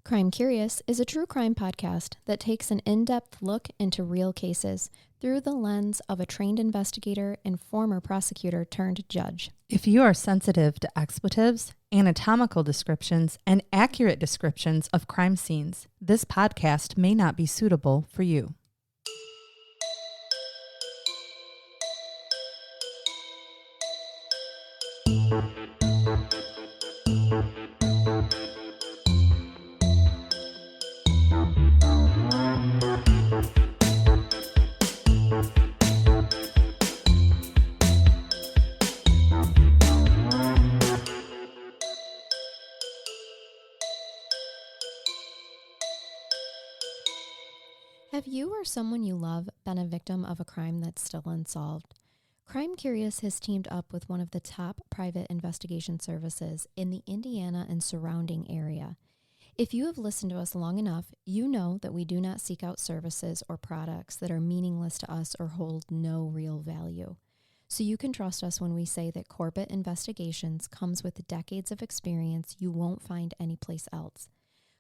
Crime Curious is a true crime podcast that takes an in-depth look into real cases through the lens of a trained investigator and former prosecutor turned judge. If you are sensitive to expletives, anatomical descriptions, and accurate descriptions of crime scenes, this podcast may not be suitable for you. Have you or someone you love been a victim of a crime that's still unsolved? Crime Curious has teamed up with one of the top private investigation services in the Indiana and surrounding area. If you have listened to us long enough, you know that we do not seek out services or products that are meaningless to us or hold no real value. So you can trust us when we say that Corbett Investigations comes with decades of experience you won't find anyplace else.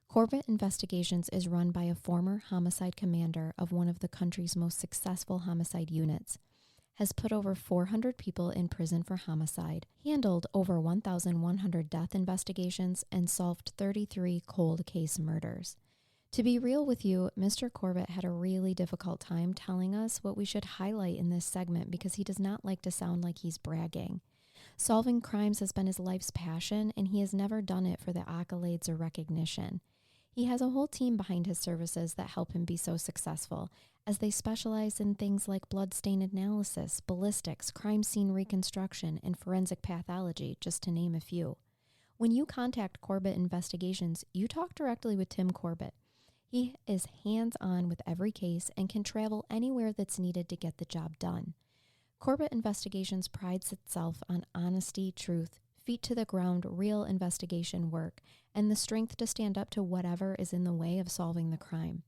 Corbett Investigations is run by a former homicide commander of one of the country's most successful homicide units, has put over 400 people in prison for homicide, handled over 1,100 death investigations, and solved 33 cold case murders. To be real with you, Mr. Corbett had a really difficult time telling us what we should highlight in this segment because he does not like to sound like he's bragging. Solving crimes has been his life's passion, and he has never done it for the accolades or recognition. He has a whole team behind his services that help him be so successful, as they specialize in things like bloodstain analysis, ballistics, crime scene reconstruction, and forensic pathology, just to name a few. When you contact Corbett Investigations, you talk directly with Tim Corbett. He is hands-on with every case and can travel anywhere that's needed to get the job done. Corbett Investigations prides itself on honesty, truth, feet to the ground, real investigation work, and the strength to stand up to whatever is in the way of solving the crime.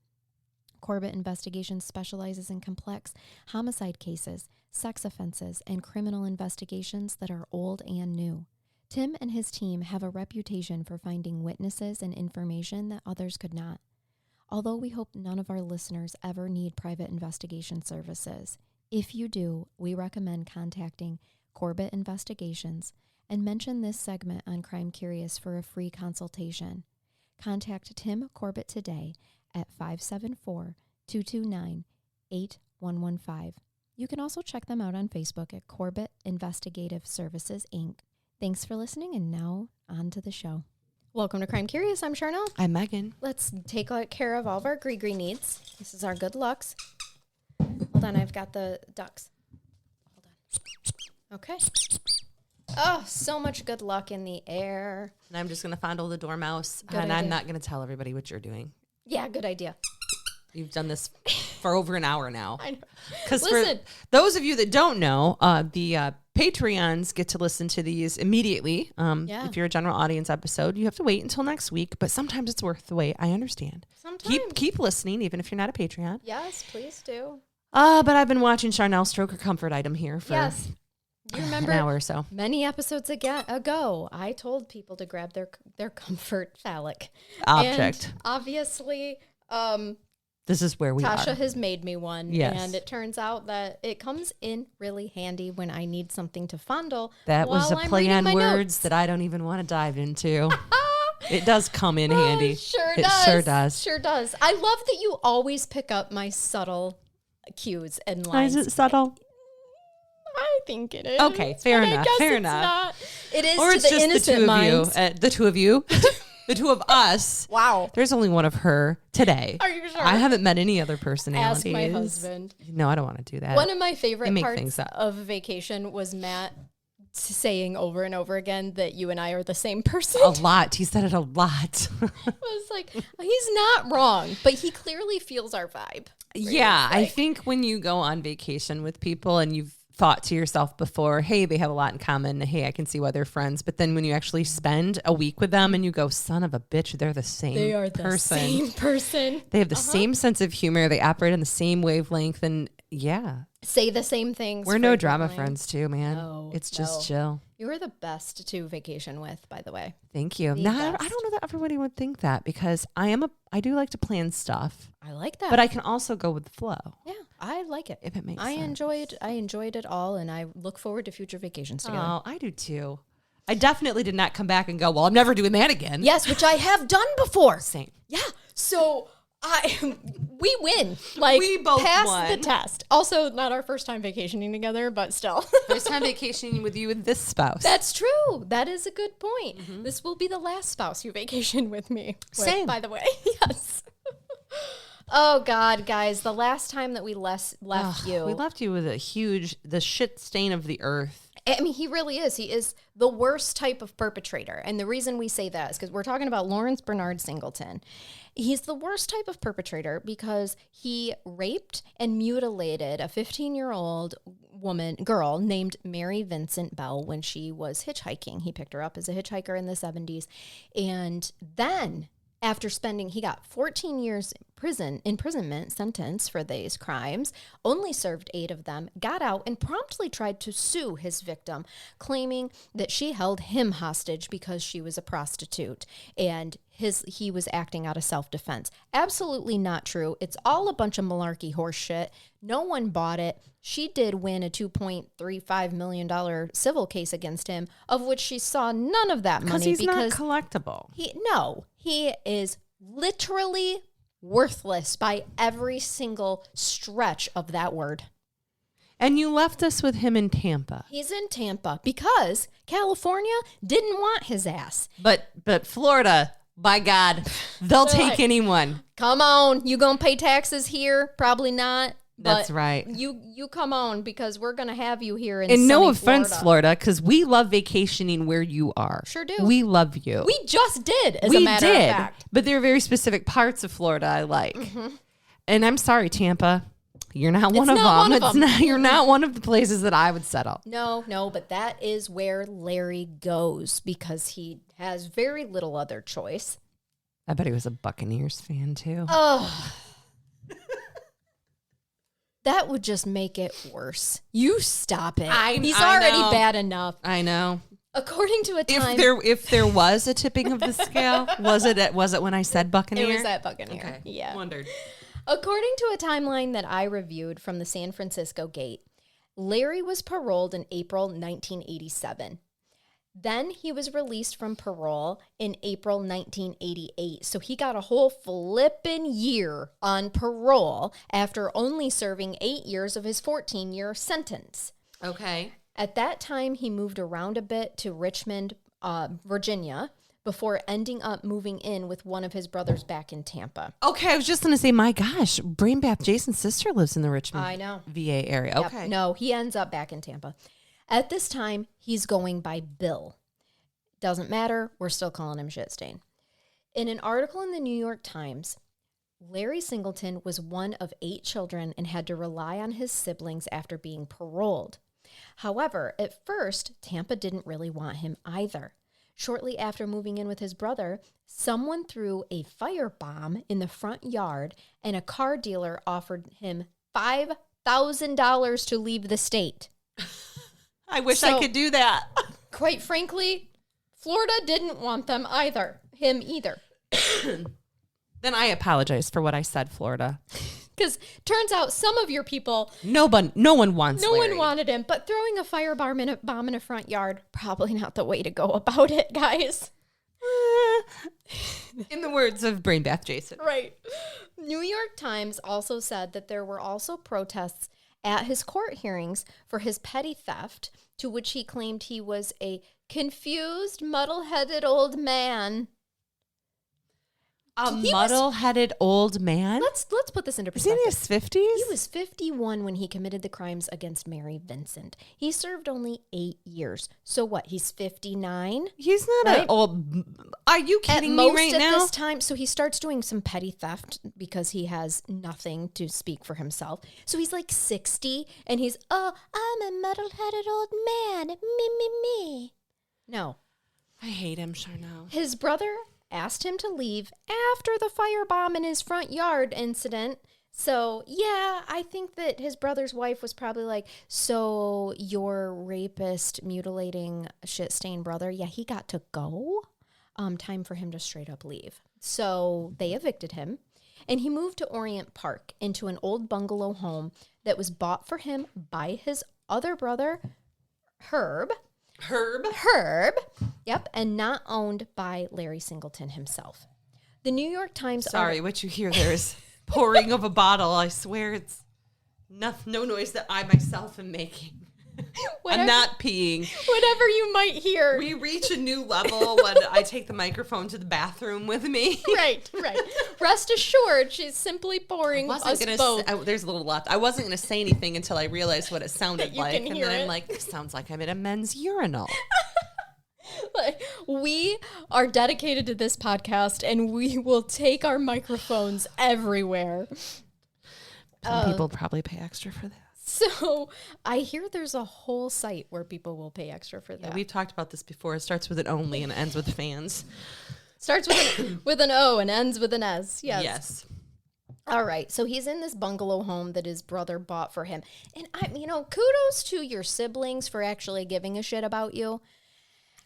Corbett Investigations specializes in complex homicide cases, sex offenses, and criminal investigations that are old and new. Tim and his team have a reputation for finding witnesses and information that others could not. Although we hope none of our listeners ever need private investigation services, if you do, we recommend contacting Corbett Investigations and mention this segment on Crime Curious for a free consultation. Contact Tim Corbett today at 574-229-8115. You can also check them out on Facebook at Corbett Investigative Services, Inc. Thanks for listening, and now on to the show. Welcome to Crime Curious. I'm Charnell. I'm Megan. Let's take care of all of our gree-gree needs. This is our good lucks. Hold on, I've got the ducks. Hold on. Okay. Oh, so much good luck in the air. And I'm just going to fondle the dormouse, Good and idea. I'm not going to tell everybody what you're doing. Yeah, good idea. You've done this for over an hour now. I know. Because for Listen. those of you that don't know, the Patreons get to listen to these immediately. Yeah. If you're a general audience episode, you have to wait until next week, but sometimes it's worth the wait. I understand. Sometimes. Keep listening, even if you're not a Patreon. Yes, please do. But I've been watching Charnell stroke her comfort item here for Yes. You remember an hour or so. many episodes ago, I told people to grab their comfort phallic Object. And obviously, This is where we Tasha are. has made me one. Yes. And it turns out that it comes in really handy when I need something to fondle. That was a while I'm play reading on my words notes. that I don't even want to dive into. It does come in handy. It sure It does. sure does. Sure does. I love that you always pick up my subtle cues and Why lines. is it subtle? I think it is. Okay, fair but I enough, guess fair it's enough. Not. It is Or to it's the just the innocent two minds. of you. The two of you. The two of us. Wow. There's only one of her today. Are you sure? I haven't met any other personalities. Ask my husband. No, I don't want to do that. One of my favorite make parts things up. of vacation was Matt saying over and over again that you and I are the same person. A lot. He said it a lot. I was like, he's not wrong, but he clearly feels our vibe. Yeah, I Like- think when you go on vacation with people and you've thought to yourself before, hey, they have a lot in common. Hey, I can see why they're friends. But then when you actually spend a week with them and you go, son of a bitch, they're the same They are the person. same person. They have the same sense of humor. They operate on the same wavelength. And yeah, Say the same things. we're no drama frequently. friends too, man. No, it's just no. chill. You were the best to vacation with, by the way. Thank you. The Now, best. I don't know that everybody would think that because I do like to plan stuff, I like that. but I can also go with the flow. Yeah, I like it. If it makes I sense. enjoyed it all, and I look forward to future vacations together. Oh, I do too. I definitely did not come back and go, well, I'm never doing that again. Yes, which I have done before. Same. Yeah. So we win. Like, We both passed won. the test. Also, not our first time vacationing together, but still. First time vacationing with you with this spouse. That's true. That is a good point. This will be the last spouse you vacation with me. Same. By the way. Yes. Oh, God, guys. The last time that we left you. We left you with the shit stain of the earth. I mean, he really is. He is the worst type of perpetrator. And the reason we say that is because we're talking about Lawrence Bernard Singleton. He's the worst type of perpetrator because he raped and mutilated a 15-year-old girl named Mary Vincent Bell when she was hitchhiking. He picked her up as a hitchhiker in the 70s. And then after he got 14 years imprisonment sentence for these crimes, only served 8 of them, got out and promptly tried to sue his victim, claiming that she held him hostage because she was a prostitute and he was acting out of self-defense. Absolutely not true. It's all a bunch of malarkey horse shit. No one bought it. She did win a $2.35 million civil case against him, of which she saw none of that money He's because not collectible. he is literally worthless by every single stretch of that word. And you left us with him in Tampa. He's in Tampa because California didn't want his ass. But Florida, by God, they'll take Right. anyone. Come on, you gonna pay taxes here? Probably not. That's but right. You come on because we're gonna have you here in And no sunny offense, Florida, because we love vacationing where you are. Sure do. We love you. We just did, as a matter of fact. But there are very specific parts of Florida I like. And I'm sorry, Tampa. You're not one of them. You're not one of the places that I would settle. No, but that is where Larry goes because he has very little other choice. I bet he was a Buccaneers fan too. Oh. That would just make it worse. You stop it. He's already know. bad enough. I know. According to a time, If there was a tipping of the scale, was it when I said Buccaneer? it was that Buccaneer. Okay. Yeah. Wondered. According to a timeline that I reviewed from the San Francisco Gate, Larry was paroled in April 1987. Then he was released from parole in April 1988. So he got a whole flippin' year on parole after only serving 8 years of his 14-year sentence. Okay. At that time, he moved around a bit to Richmond, Virginia, before ending up moving in with one of his brothers back in Tampa. Okay, I was just going to say, my gosh, Brain Bath Jason's sister lives in the Richmond I know. VA area. Yep. Okay. No, he ends up back in Tampa. At this time, he's going by Bill. Doesn't matter. We're still calling him Shitstain. In an article in the New York Times, Larry Singleton was one of 8 children and had to rely on his siblings after being paroled. However, at first, Tampa didn't really want him either. Shortly after moving in with his brother, someone threw a firebomb in the front yard and a car dealer offered him $5,000 to leave the state. I wish I could do that. Quite frankly, Florida didn't want him either. Then I apologize for what I said, Florida. Because turns out some of your people, No one wants no Larry. one wanted him, but throwing a bomb in a front yard, probably not the way to go about it, guys. In the words of Brain Bath Jason. Right. New York Times also said that there were also protests at his court hearings for his petty theft, to which he claimed he was a confused, muddle-headed old man. Muddle-headed old man? Let's put this into Is he in perspective. his 50s? He was 51 when he committed the crimes against Mary Vincent. He served only 8 years. So what? He's 59? He's not Right? an old... Are you kidding At me most right at now? this time, so he starts doing some petty theft because he has nothing to speak for himself. So he's like 60, and he's, oh, I'm a muddle-headed old man, me. No. I hate him, Charnell. His brother asked him to leave after the firebomb in his front yard incident So, yeah, I think that his brother's wife was probably like, so your rapist, mutilating, shit-stained brother, yeah, he got to go. Time for him to straight up leave. So they evicted him, and he moved to Orient Park into an old bungalow home that was bought for him by his other brother, Herb. Yep, and not owned by Larry Singleton himself. The New York Times... Sorry, what you hear there is pouring of a bottle. I swear it's no noise that I myself am making. I'm not peeing. Whatever you might hear. We reach a new level when I take the microphone to the bathroom with me. Right. Rest assured, she's simply pouring us both. There's a little left. I wasn't going to say anything until I realized what it sounded like. And then I'm like, this sounds like I'm in a men's urinal. We are dedicated to this podcast, and we will take our microphones everywhere. Some people probably pay extra for that. So I hear there's a whole site where people will pay extra for that. Yeah, we've talked about this before. It starts with an only and it ends with fans. Starts with an O and ends with an S. Yes. All right. So he's in this bungalow home that his brother bought for him. And kudos to your siblings for actually giving a shit about you.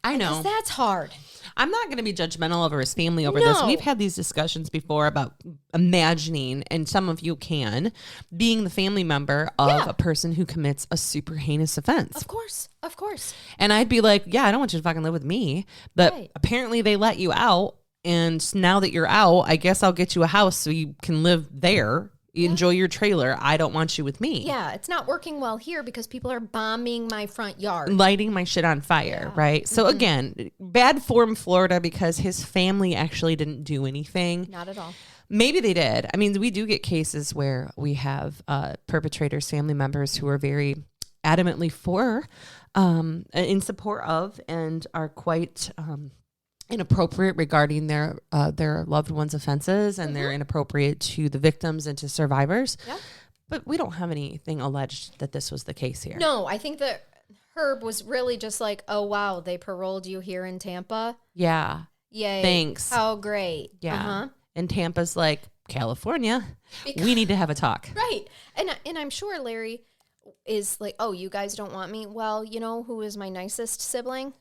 I know. Because that's hard. I'm not going to be judgmental over his family over this. We've had these discussions before about imagining, and some of you can, being the family member of a person who commits a super heinous offense. Of course. And I'd be like, yeah, I don't want you to fucking live with me. But apparently they let you out. And now that you're out, I guess I'll get you a house so you can live there. Enjoy your trailer. I don't want you with me. Yeah, it's not working well here because people are bombing my front yard. Lighting my shit on fire, right? So again, bad form Florida because his family actually didn't do anything. Not at all. Maybe they did. I mean, we do get cases where we have perpetrators, family members who are very adamantly for, in support of, and are quite... inappropriate regarding their loved ones' offenses, and they're inappropriate to the victims and to survivors. Yeah. But we don't have anything alleged that this was the case here. No, I think that Herb was really just like, oh, wow, they paroled you here in Tampa? Yeah. Yay. Thanks. How great. Yeah. And Tampa's like, California, we need to have a talk. Right. And I'm sure Larry is like, oh, you guys don't want me? Well, you know who is my nicest sibling?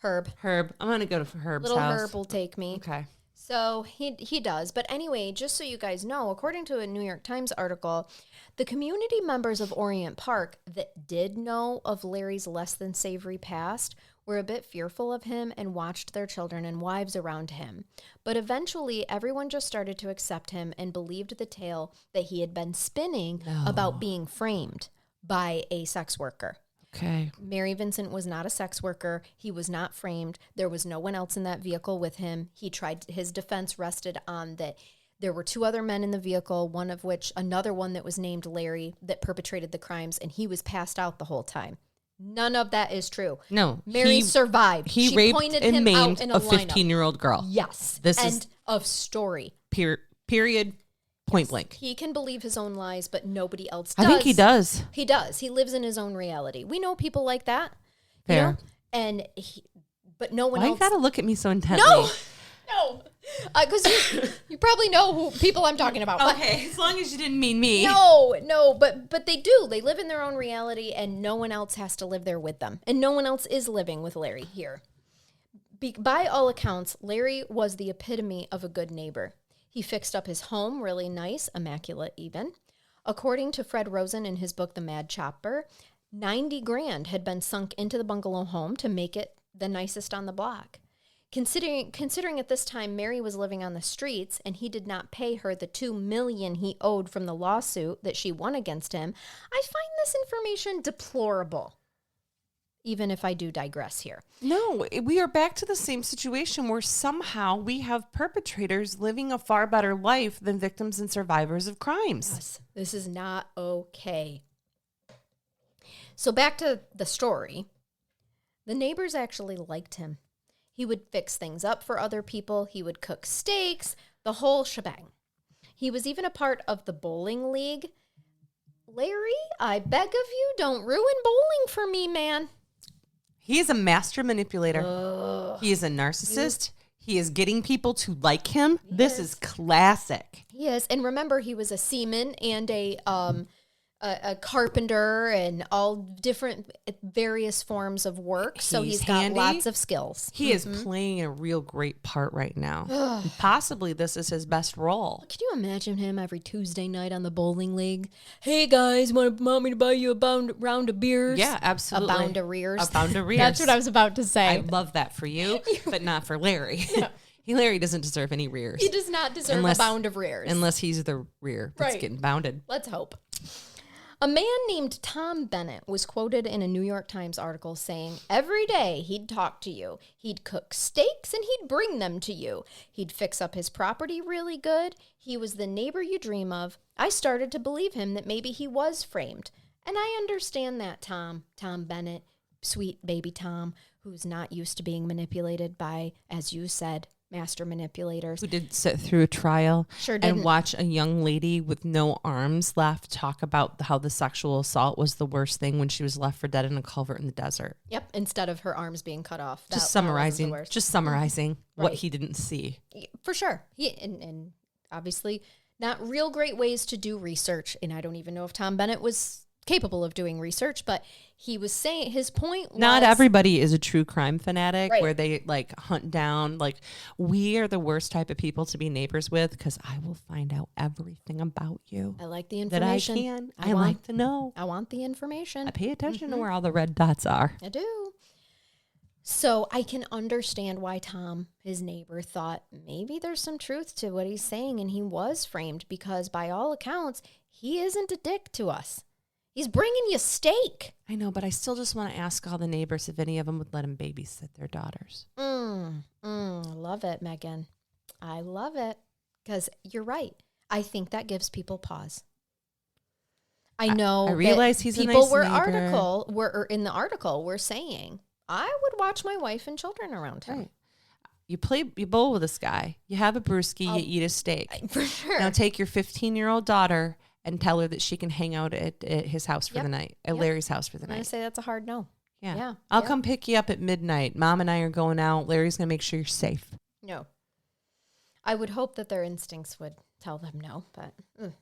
Herb. I'm going to go to Herb's Little house. Herb will take me. Okay. So he does. But anyway, just so you guys know, according to a New York Times article, the community members of Orient Park that did know of Larry's less than savory past were a bit fearful of him and watched their children and wives around him. But eventually, everyone just started to accept him and believed the tale that he had been spinning about being framed by a sex worker. Okay. Mary Vincent was not a sex worker. He was not framed. There was no one else in that vehicle with him. His defense rested on that there were two other men in the vehicle, one of which, another one that was named Larry, that perpetrated the crimes, and he was passed out the whole time. None of that is true. No. Mary survived. She raped and maimed a 15-year-old girl. Yes. End of story. Period. Point blank. He can believe his own lies, but nobody else does. I think he does. He does. He lives in his own reality. We know people like that. Fair. But no one else. Why you gotta look at me so intently? No. Because you probably know who people I'm talking about. Okay, as long as you didn't mean me. No, but they do. They live in their own reality, and no one else has to live there with them. And no one else is living with Larry here. By all accounts, Larry was the epitome of a good neighbor. He fixed up his home really nice, immaculate even. According to Fred Rosen in his book, The Mad Chopper, $90,000 had been sunk into the bungalow home to make it the nicest on the block. Considering at this time Mary was living on the streets and he did not pay her the $2 million he owed from the lawsuit that she won against him, I find this information deplorable. Even if I do digress here. No, we are back to the same situation where somehow we have perpetrators living a far better life than victims and survivors of crimes. Yes, this is not okay. So back to the story. The neighbors actually liked him. He would fix things up for other people. He would cook steaks, the whole shebang. He was even a part of the bowling league. Larry, I beg of you, don't ruin bowling for me, man. He is a master manipulator. He is a narcissist. He is getting people to like him. This is classic. He is. And remember, he was a seaman and a carpenter and all different various forms of work. So he's got handy. lots of skills. He is playing a real great part right now. And possibly this is his best role. Can you imagine him every Tuesday night on the bowling league? Hey guys, want me to buy you a round of beers? Yeah, absolutely. A bound of rears. A bound of rears. That's what I was about to say. I love that for you, but not for Larry. No. Larry doesn't deserve any rears. He does not deserve a bound of rears. Unless he's the rear that's getting bounded. Let's hope. A man named Tom Bennett was quoted in a New York Times article saying, every day he'd talk to you. He'd cook steaks and he'd bring them to you. He'd fix up his property really good. He was the neighbor you dream of. I started to believe him that maybe he was framed. And I understand that, Tom Bennett, sweet baby Tom, who's not used to being manipulated by, as you said, master manipulators. Who did sit through a trial and watch a young lady with no arms left talk about how the sexual assault was the worst thing when she was left for dead in a culvert in the desert. Yep, instead of her arms being cut off. Just summarizing what he didn't see. For sure. And obviously not real great ways to do research. And I don't even know if Tom Bennett was capable of doing research, but he was saying his point was, not everybody is a true crime fanatic where they like hunt down, like we are the worst type of people to be neighbors with because I will find out everything about you. I like the information. That I can. I like to know. I want the information. I pay attention to where all the red dots are. I do. So I can understand why Tom, his neighbor, thought maybe there's some truth to what he's saying, and he was framed because by all accounts, he isn't a dick to us. He's bringing you steak. I know, but I still just want to ask all the neighbors if any of them would let him babysit their daughters. Love it, Megan. I love it. Because you're right. I think that gives people pause. I know. I realize he's a nice people neighbor. in the article were saying, I would watch my wife and children around him. Right. You bowl with this guy. You have a brewski, you eat a steak. For sure. Now take your 15-year-old daughter and tell her that she can hang out at his house for the night, at Larry's house for the night. I say that's a hard no. Yeah. I'll come pick you up at midnight. Mom and I are going out. Larry's going to make sure you're safe. No. I would hope that their instincts would tell them no, but...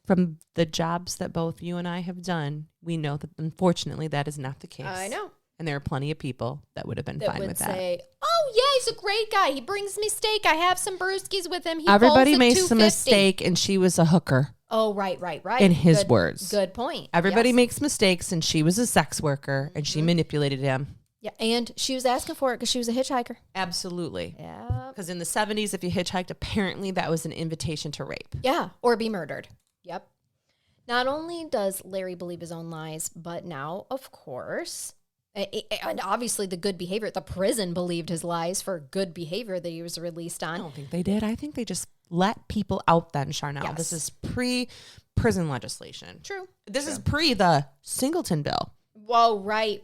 From the jobs that both you and I have done, we know that unfortunately that is not the case. I know. And there are plenty of people that would have been fine with that. That would say, oh, yeah, he's a great guy. He brings me steak. I have some brewskis with him. Everybody makes a mistake, and she was a hooker. Oh, right. In his words. Good point. Everybody makes mistakes, and she was a sex worker, and she manipulated him. Yeah, and she was asking for it because she was a hitchhiker. Absolutely. Yeah. Because in the 70s, if you hitchhiked, apparently that was an invitation to rape. Yeah, or be murdered. Yep. Not only does Larry believe his own lies, but now, of course... And obviously the good behavior, the prison believed his lies for good behavior that he was released on. I don't think they did. I think they just let people out then, Charnell. Yes. This is pre-prison legislation. True. This is pre the Singleton bill. Whoa, right.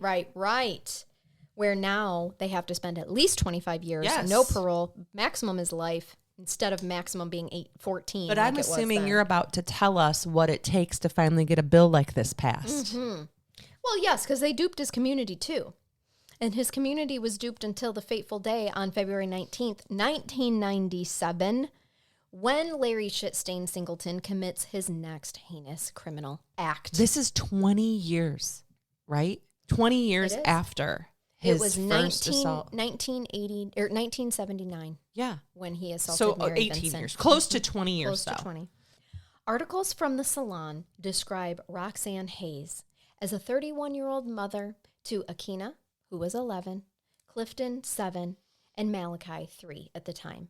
Where now they have to spend at least 25 years, no parole, maximum is life, instead of maximum being 14. But I'm assuming you're about to tell us what it takes to finally get a bill like this passed. Mm-hmm. Well, yes, because they duped his community, too. And his community was duped until the fateful day on February 19th, 1997, when Larry Shitstain Singleton commits his next heinous criminal act. This is 20 years, right? 20 years after his first assault. 1980 or 1979. Yeah. When he assaulted Mary 18 Vincent. years. Close to 20 years, Close to 20. Articles from the Salon describe Roxanne Hayes as a 31-year-old mother to Akina, who was 11, Clifton, 7, and Malachi, 3 at the time.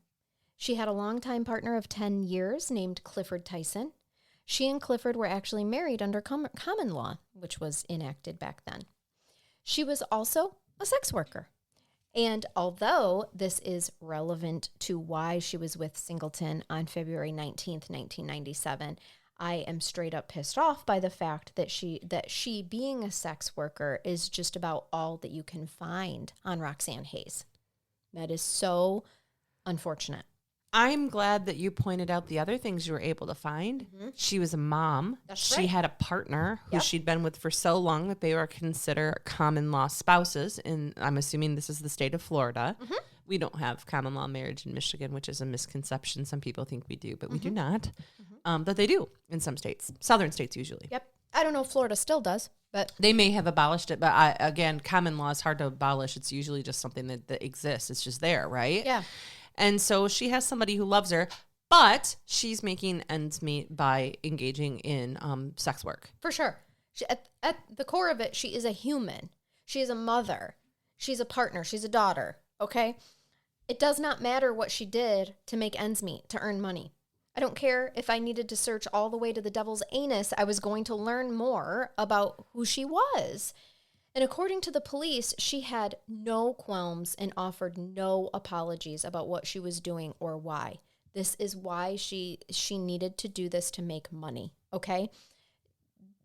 She had a longtime partner of 10 years named Clifford Tyson. She and Clifford were actually married under common law, which was enacted back then. She was also a sex worker. And although this is relevant to why she was with Singleton on February 19th, 1997, I am straight up pissed off by the fact that she being a sex worker is just about all that you can find on Roxanne Hayes. That is so unfortunate. I'm glad that you pointed out the other things you were able to find. Mm-hmm. She was a mom. That's right. Had a partner who she'd been with for so long that they were considered common law spouses. And I'm assuming this is the state of Florida. Mm-hmm. We don't have common law marriage in Michigan, which is a misconception. Some people think we do, but we do not. But they do in some states, southern states usually. Yep. I don't know if Florida still does, but They may have abolished it, but again, common law is hard to abolish. It's usually just something that exists. It's just there, right? yeah. And so she has somebody who loves her, but she's making ends meet by engaging in sex work. For sure. At the core of it, she is a human. She is a mother. She's a partner. She's a daughter. Okay? It does not matter what she did to make ends meet, to earn money. I don't care if I needed to search all the way to the devil's anus. I was going to learn more about who she was. And according to the police, she had no qualms and offered no apologies about what she was doing or why. This is why she needed to do this to make money, okay?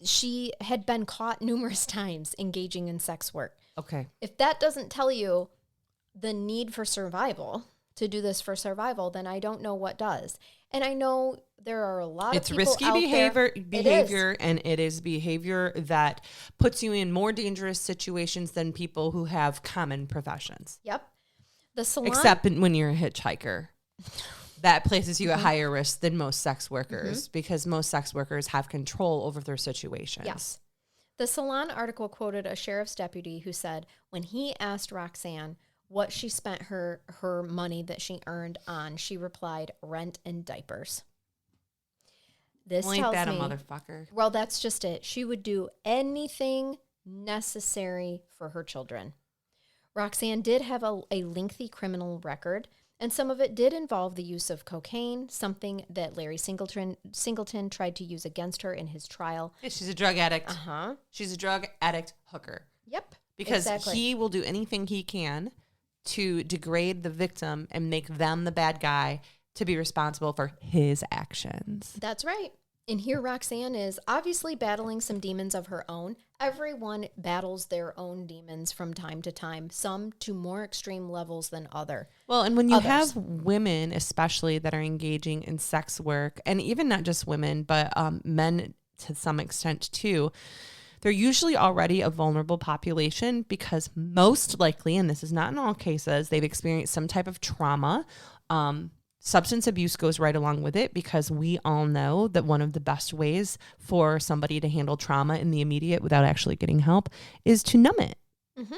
She had been caught numerous times engaging in sex work. Okay. If that doesn't tell you the need for survival, to do this for survival, then I don't know what does. And I know there are a lot of people risky out behavior, and it is behavior that puts you in more dangerous situations than people who have common professions. Yep. The salon, Except when you're a hitchhiker. That places you at higher risk than most sex workers because most sex workers have control over their situations. Yes. The Salon article quoted a sheriff's deputy who said when he asked Roxanne what she spent her money that she earned on, she replied, rent and diapers. This Well, ain't tells that me, a motherfucker? well, that's just it. She would do anything necessary for her children. Roxanne did have a lengthy criminal record, and some of it did involve the use of cocaine, something that Larry Singleton tried to use against her in his trial. Yeah, she's a drug addict. Uh-huh. She's a drug addict hooker. Yep. Because exactly. he will do anything he can to degrade the victim and make them the bad guy to be responsible for his actions. That's right. And here Roxanne is obviously battling some demons of her own. Everyone battles their own demons from time to time, some to more extreme levels than other. Well, and when you others. have women, especially that are engaging in sex work, and even not just women, but men to some extent too, they're usually already a vulnerable population because most likely, and this is not in all cases, they've experienced some type of trauma. Substance abuse goes right along with it because we all know that one of the best ways for somebody to handle trauma in the immediate without actually getting help is to numb it. Mm-hmm.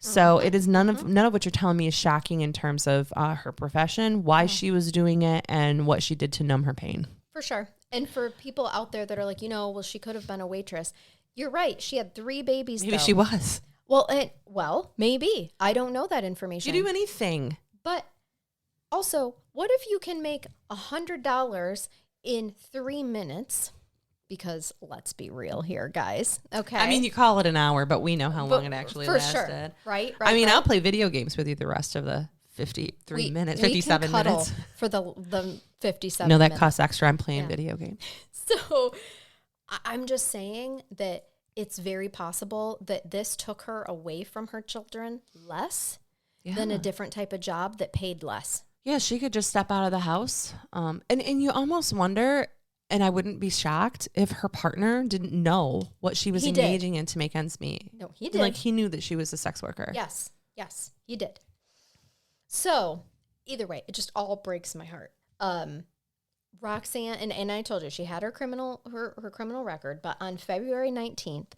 So it is none of what you're telling me is shocking in terms of her profession, why she was doing it, and what she did to numb her pain. For sure. And for people out there that are like, well, she could have been a waitress. You're right. She had 3 babies. Maybe though. she was. Well, maybe. I don't know that information. You do anything. But also, what if you can make $100 in 3 minutes? Because let's be real here, guys. Okay. I mean, you call it an hour, but we know how long it actually lasted. Sure. Right. I mean, I'll play video games with you the rest of the 57 minutes. We can cuddle for the 57 No, that minutes. costs extra. I'm playing video games. So I'm just saying that it's very possible that this took her away from her children less than a different type of job that paid less. Yeah, she could just step out of the house. And you almost wonder, and I wouldn't be shocked if her partner didn't know what she was engaging in to make ends meet. No, he did. Like, he knew that she was a sex worker. Yes, he did. So either way, it just all breaks my heart. Roxanne, and I told you she had her criminal record, but on February 19th,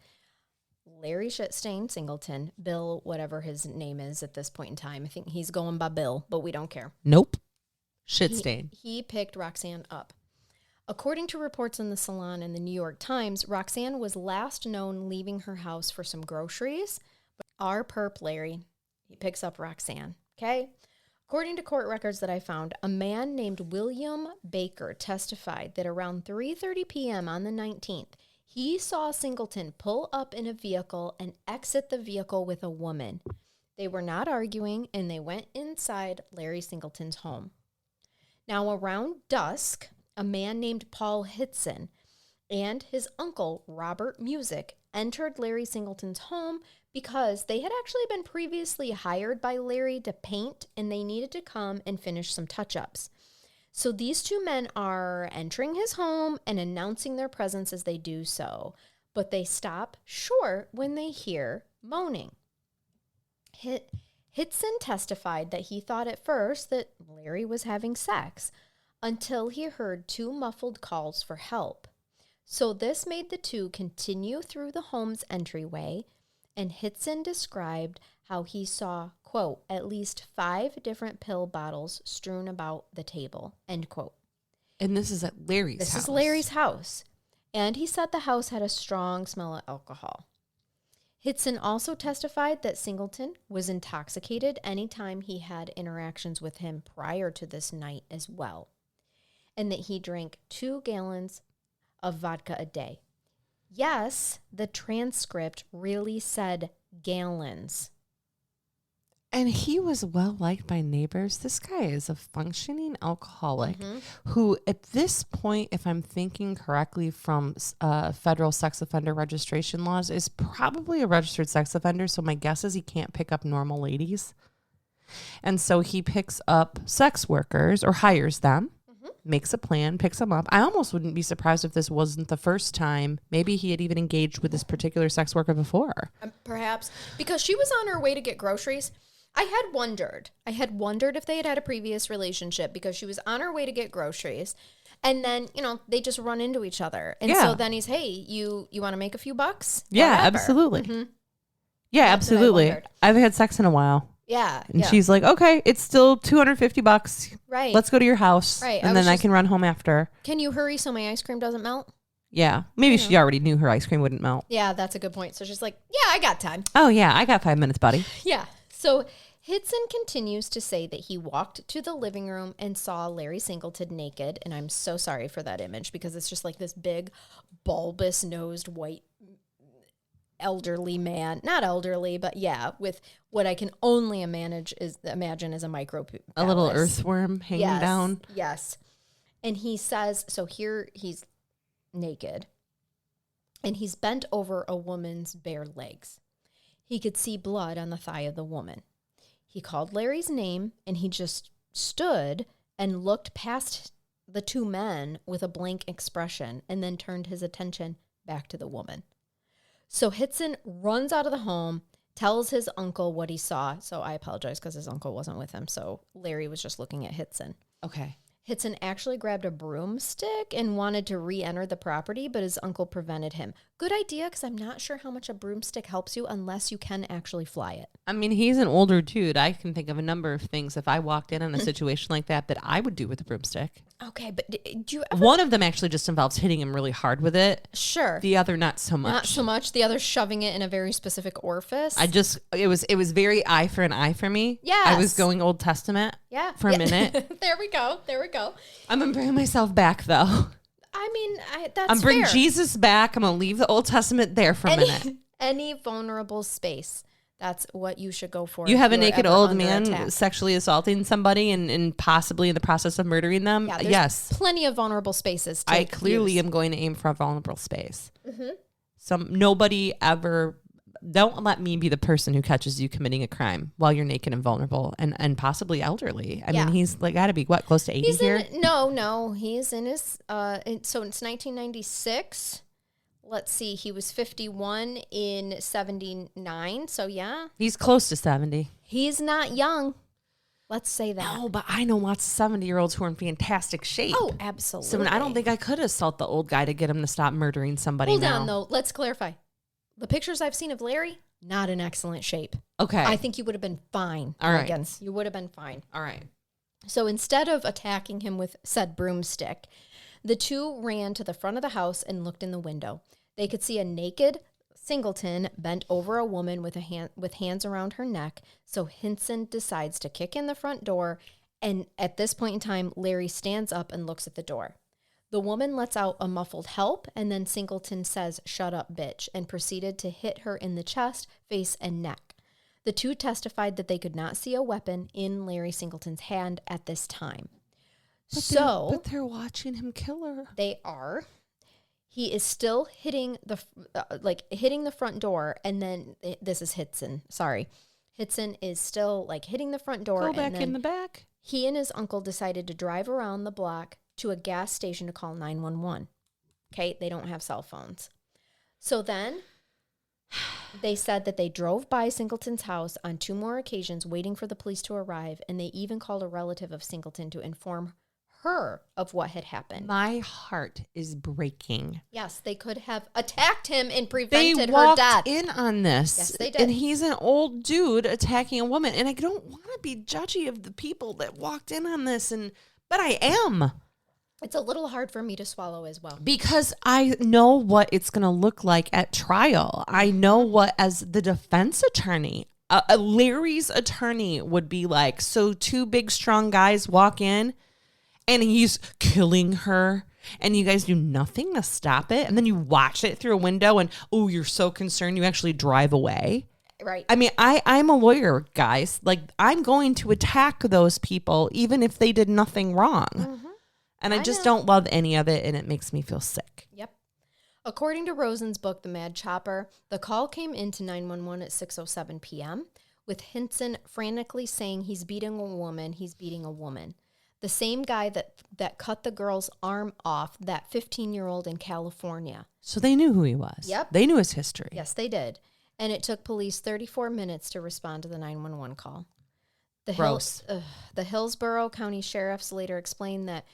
Larry Singleton, Bill, whatever his name is at this point in time, I think he's going by Bill, but we don't care. Nope. Shit stain. He picked Roxanne up. According to reports in the Salon and the New York Times, Roxanne was last known leaving her house for some groceries. But our perp, Larry, he picks up Roxanne, okay? According to court records that I found, a man named William Baker testified that around 3:30 p.m. on the 19th, he saw Singleton pull up in a vehicle and exit the vehicle with a woman. They were not arguing, and they went inside Larry Singleton's home. Now, around dusk, a man named Paul Hitson and his uncle, Robert Music, entered Larry Singleton's home because they had actually been previously hired by Larry to paint, and they needed to come and finish some touch-ups. So these 2 men are entering his home and announcing their presence as they do so, but they stop short when they hear moaning. Hitzen testified that he thought at first that Larry was having sex until he heard 2 muffled calls for help. So this made the two continue through the home's entryway, and Hitzen described how he saw, quote, at least 5 different pill bottles strewn about the table, end quote. And this is at Larry's house. This is Larry's house. And he said the house had a strong smell of alcohol. Hitzen also testified that Singleton was intoxicated anytime he had interactions with him prior to this night as well, and that he drank 2 gallons of vodka a day. Yes, the transcript really said gallons. And he was well liked by neighbors. This guy is a functioning alcoholic who, at this point, if I'm thinking correctly from federal sex offender registration laws, is probably a registered sex offender. So my guess is he can't pick up normal ladies. And so he picks up sex workers or hires them, makes a plan, picks them up. I almost wouldn't be surprised if this wasn't the first time. Maybe he had even engaged with this particular sex worker before. Perhaps because she was on her way to get groceries. I had wondered if they had a previous relationship because she was on her way to get groceries, and then, they just run into each other. And so then he's, hey, you want to make a few bucks? Yeah, Whatever. absolutely. Yeah, That's absolutely. what I haven't had sex in a while. Yeah. And she's like, okay, it's still $250. Right. Let's go to your house. Right. And then I can run home after. Can you hurry so my ice cream doesn't melt? Yeah. Maybe she already knew her ice cream wouldn't melt. Yeah, that's a good point. So she's like, yeah, I got time. Oh, yeah, I got 5 minutes, buddy. Yeah. So Hitzen continues to say that he walked to the living room and saw Larry Singleton naked. And I'm so sorry for that image because it's just like this big, bulbous-nosed, white, elderly man. Not elderly, but yeah, with what I can only imagine is a micro a little earthworm hanging down. Yes. And he says, so here he's naked, and he's bent over a woman's bare legs. He could see blood on the thigh of the woman. He called Larry's name, and he just stood and looked past the 2 men with a blank expression and then turned his attention back to the woman. So Hitzen runs out of the home, tells his uncle what he saw. So I apologize because his uncle wasn't with him. So Larry was just looking at Hitzen. Okay. Hitzen actually grabbed a broomstick and wanted to re-enter the property, but his uncle prevented him. Good idea, because I'm not sure how much a broomstick helps you unless you can actually fly it. I mean, he's an older dude. I can think of a number of things if I walked in a situation like that I would do with a broomstick. Okay, but do you ever... One of them actually just involves hitting him really hard with it. Sure. The other, not so much. Not so much. The other shoving it in a very specific orifice. It was very eye for an eye for me. Yes. I was going Old Testament for a minute. There we go. I'm going to bring myself back, though. I mean, that's I'm bringing fair. Jesus back. I'm going to leave the Old Testament there for a minute. Any vulnerable space. That's what you should go for. You have a naked old man attack. sexually assaulting somebody and possibly in the process of murdering them. Yeah, yes. Plenty of vulnerable spaces to I clearly use. am going to aim for a vulnerable space. Nobody ever... Don't let me be the person who catches you committing a crime while you're naked and vulnerable and possibly elderly. I mean, he's like got to be close to 80 here? No. He's in his, so it's 1996. Let's see. He was 51 in 79. So yeah. He's close to 70. He's not young. Let's say that. No, but I know lots of 70-year-olds who are in fantastic shape. Oh, absolutely. So I don't think I could assault the old guy to get him to stop murdering somebody Hold now. on, though. Let's clarify. The pictures I've seen of Larry, not in excellent shape. Okay. I think you would have been fine. All right. Megan. You would have been fine. All right. So instead of attacking him with said broomstick, the two ran to the front of the house and looked in the window. They could see a naked Singleton bent over a woman with hands around her neck. So Hitzen decides to kick in the front door, and at this point in time, Larry stands up and looks at the door. The woman lets out a muffled help, and then Singleton says, "Shut up, bitch," and proceeded to hit her in the chest, face, and neck. The two testified that they could not see a weapon in Larry Singleton's hand at this time. But they're watching him kill her. They are. He is still hitting the front door, and then this is Hitzen. Sorry, Hitzen is still hitting the front door. Go back in the back. He and his uncle decided to drive around the block to a gas station to call 911. Okay, they don't have cell phones. So then They said that they drove by Singleton's house on 2 more occasions waiting for the police to arrive, and they even called a relative of Singleton to inform her of what had happened. My heart is breaking. Yes, they could have attacked him and prevented They her walked death. in on this. Yes, they did. And he's an old dude attacking a woman. And I don't want to be judgy of the people that walked in on this, but I am. It's a little hard for me to swallow as well. Because I know what it's going to look like at trial. I know what, as the defense attorney, Larry's attorney would be like, so 2 big, strong guys walk in and he's killing her and you guys do nothing to stop it. And then you watch it through a window and, oh, you're so concerned you actually drive away. Right. I mean, I'm a lawyer, guys. Like, I'm going to attack those people even if they did nothing wrong. Mm-hmm. And I just don't love any of it, and it makes me feel sick. Yep. According to Rosen's book, The Mad Chopper, the call came into 911 at 6:07 p.m., with Hinson frantically saying he's beating a woman, he's beating a woman. The same guy that cut the girl's arm off, that 15-year-old in California. So they knew who he was. Yep. They knew his history. Yes, they did. And it took police 34 minutes to respond to the 911 call. The Hillsborough County Sheriffs later explained that,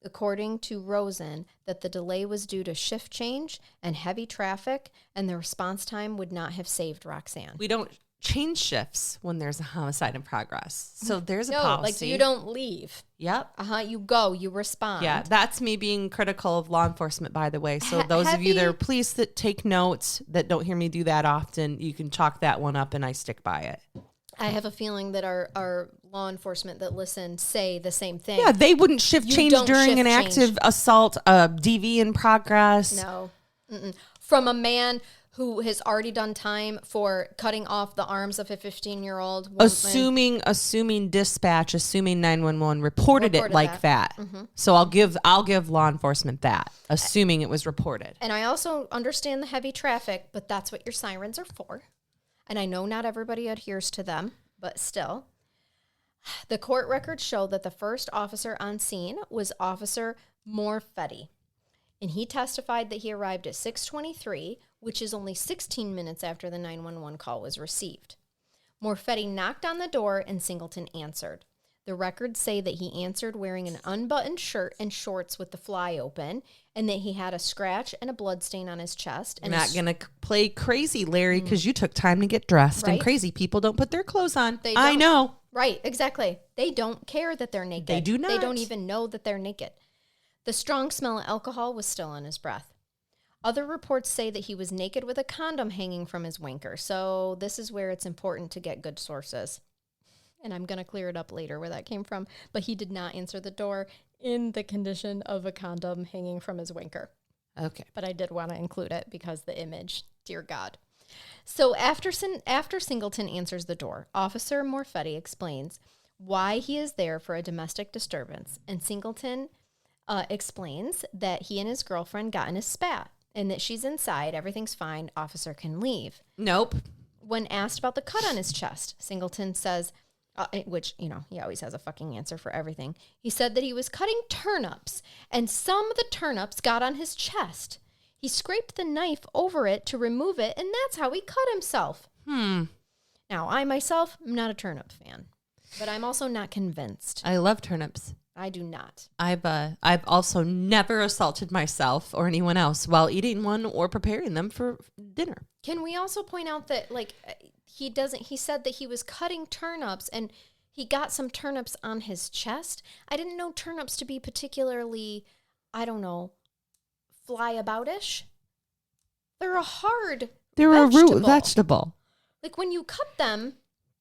according to Rosen, that the delay was due to shift change and heavy traffic, and the response time would not have saved Roxanne. We don't change shifts when there's a homicide in progress. So there's a policy. Like, you don't leave. Yep. You go, you respond. Yeah, that's me being critical of law enforcement, by the way. So those of you that are police that take notes, that don't hear me do that often, you can chalk that one up and I stick by it. I have a feeling that our law enforcement that listen say the same thing. Yeah, they wouldn't shift change during an active assault, DV in progress. No. Mm-mm. From a man who has already done time for cutting off the arms of a 15-year-old woman. Assuming dispatch, assuming 911 reported it like that. Mm-hmm. So I'll give law enforcement that, assuming it was reported. And I also understand the heavy traffic, but that's what your sirens are for. And I know not everybody adheres to them, but still. The court records show that the first officer on scene was Officer Morfetti. And he testified that he arrived at 6:23, which is only 16 minutes after the 911 call was received. Morfetti knocked on the door and Singleton answered. The records say that he answered wearing an unbuttoned shirt and shorts with the fly open, and that he had a scratch and a bloodstain on his chest. And not going to play crazy, Larry, because you took time to get dressed, Right? and crazy people don't put their clothes on. They I don't. know. Right, exactly. They don't care that they're naked. They do not. They don't even know that they're naked. The strong smell of alcohol was still on his breath. Other reports say that he was naked with a condom hanging from his wanker. So this is where it's important to get good sources. And I'm going to clear it up later where that came from. But he did not answer the door in the condition of a condom hanging from his wanker. Okay. But I did want to include it because the image, dear God. So after Singleton answers the door, Officer Morfetti explains why he is there for a domestic disturbance. And Singleton explains that he and his girlfriend got in a spat and that she's inside, everything's fine, officer can leave. Nope. When asked about the cut on his chest, Singleton says, which, he always has a fucking answer for everything. He said that he was cutting turnips and some of the turnips got on his chest. He scraped the knife over it to remove it, and that's how he cut himself. Now, I myself am not a turnip fan, but I'm also not convinced. I love turnips. I do not. I've also never assaulted myself or anyone else while eating one or preparing them for dinner. Can we also point out that, like, he said that he was cutting turnips and he got some turnips on his chest. I didn't know turnips to be particularly, I don't know, fly-about-ish. They're a hard They're a root vegetable. Like, when you cut them,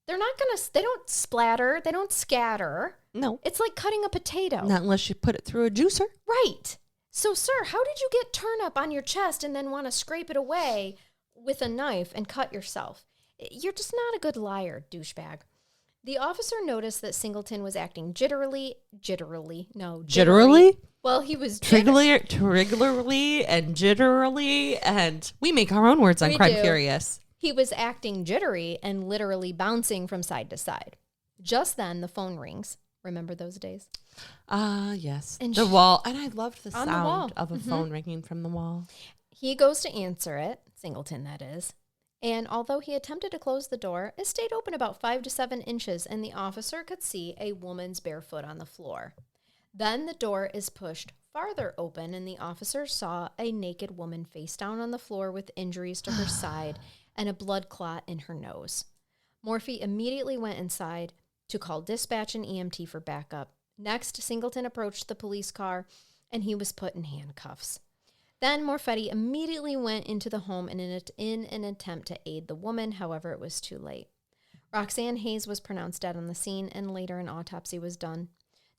they don't splatter, they don't scatter. No. It's like cutting a potato. Not unless you put it through a juicer. Right. So, sir, how did you get turnip on your chest and then want to scrape it away with a knife and cut yourself? You're just not a good liar, douchebag. The officer noticed that Singleton was acting jittery. Well, he was triggerly and jitterily, and we make our own words on Crime Curious. He was acting jittery and literally bouncing from side to side. Just then, the phone rings. Remember those days? Yes. And the wall. And I loved the sound of a mm-hmm. phone ringing from the wall. He goes to answer it, Singleton, that is. And although he attempted to close the door, it stayed open about 5 to 7 inches, and the officer could see a woman's bare foot on the floor. Then the door is pushed farther open, and the officer saw a naked woman face down on the floor with injuries to her side and a blood clot in her nose. Morphy immediately went inside to call dispatch and EMT for backup. Next, Singleton approached the police car, and he was put in handcuffs. Then Morfetti immediately went into the home in an attempt to aid the woman. However, it was too late. Roxanne Hayes was pronounced dead on the scene, and later an autopsy was done.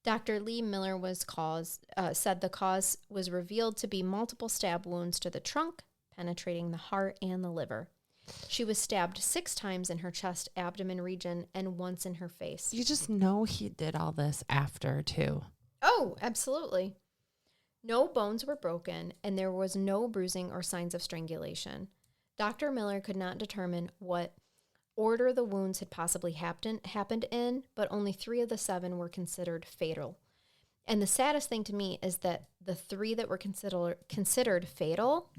Dr. Lee Miller said the cause was revealed to be multiple stab wounds to the trunk, penetrating the heart and the liver. She was stabbed 6 times in her chest, abdomen region, and once in her face. You just know he did all this after, too. Oh, absolutely. No bones were broken, and there was no bruising or signs of strangulation. Dr. Miller could not determine what order the wounds had possibly happened in, but only 3 of the 7 were considered fatal. And the saddest thing to me is that the 3 that were considered fatal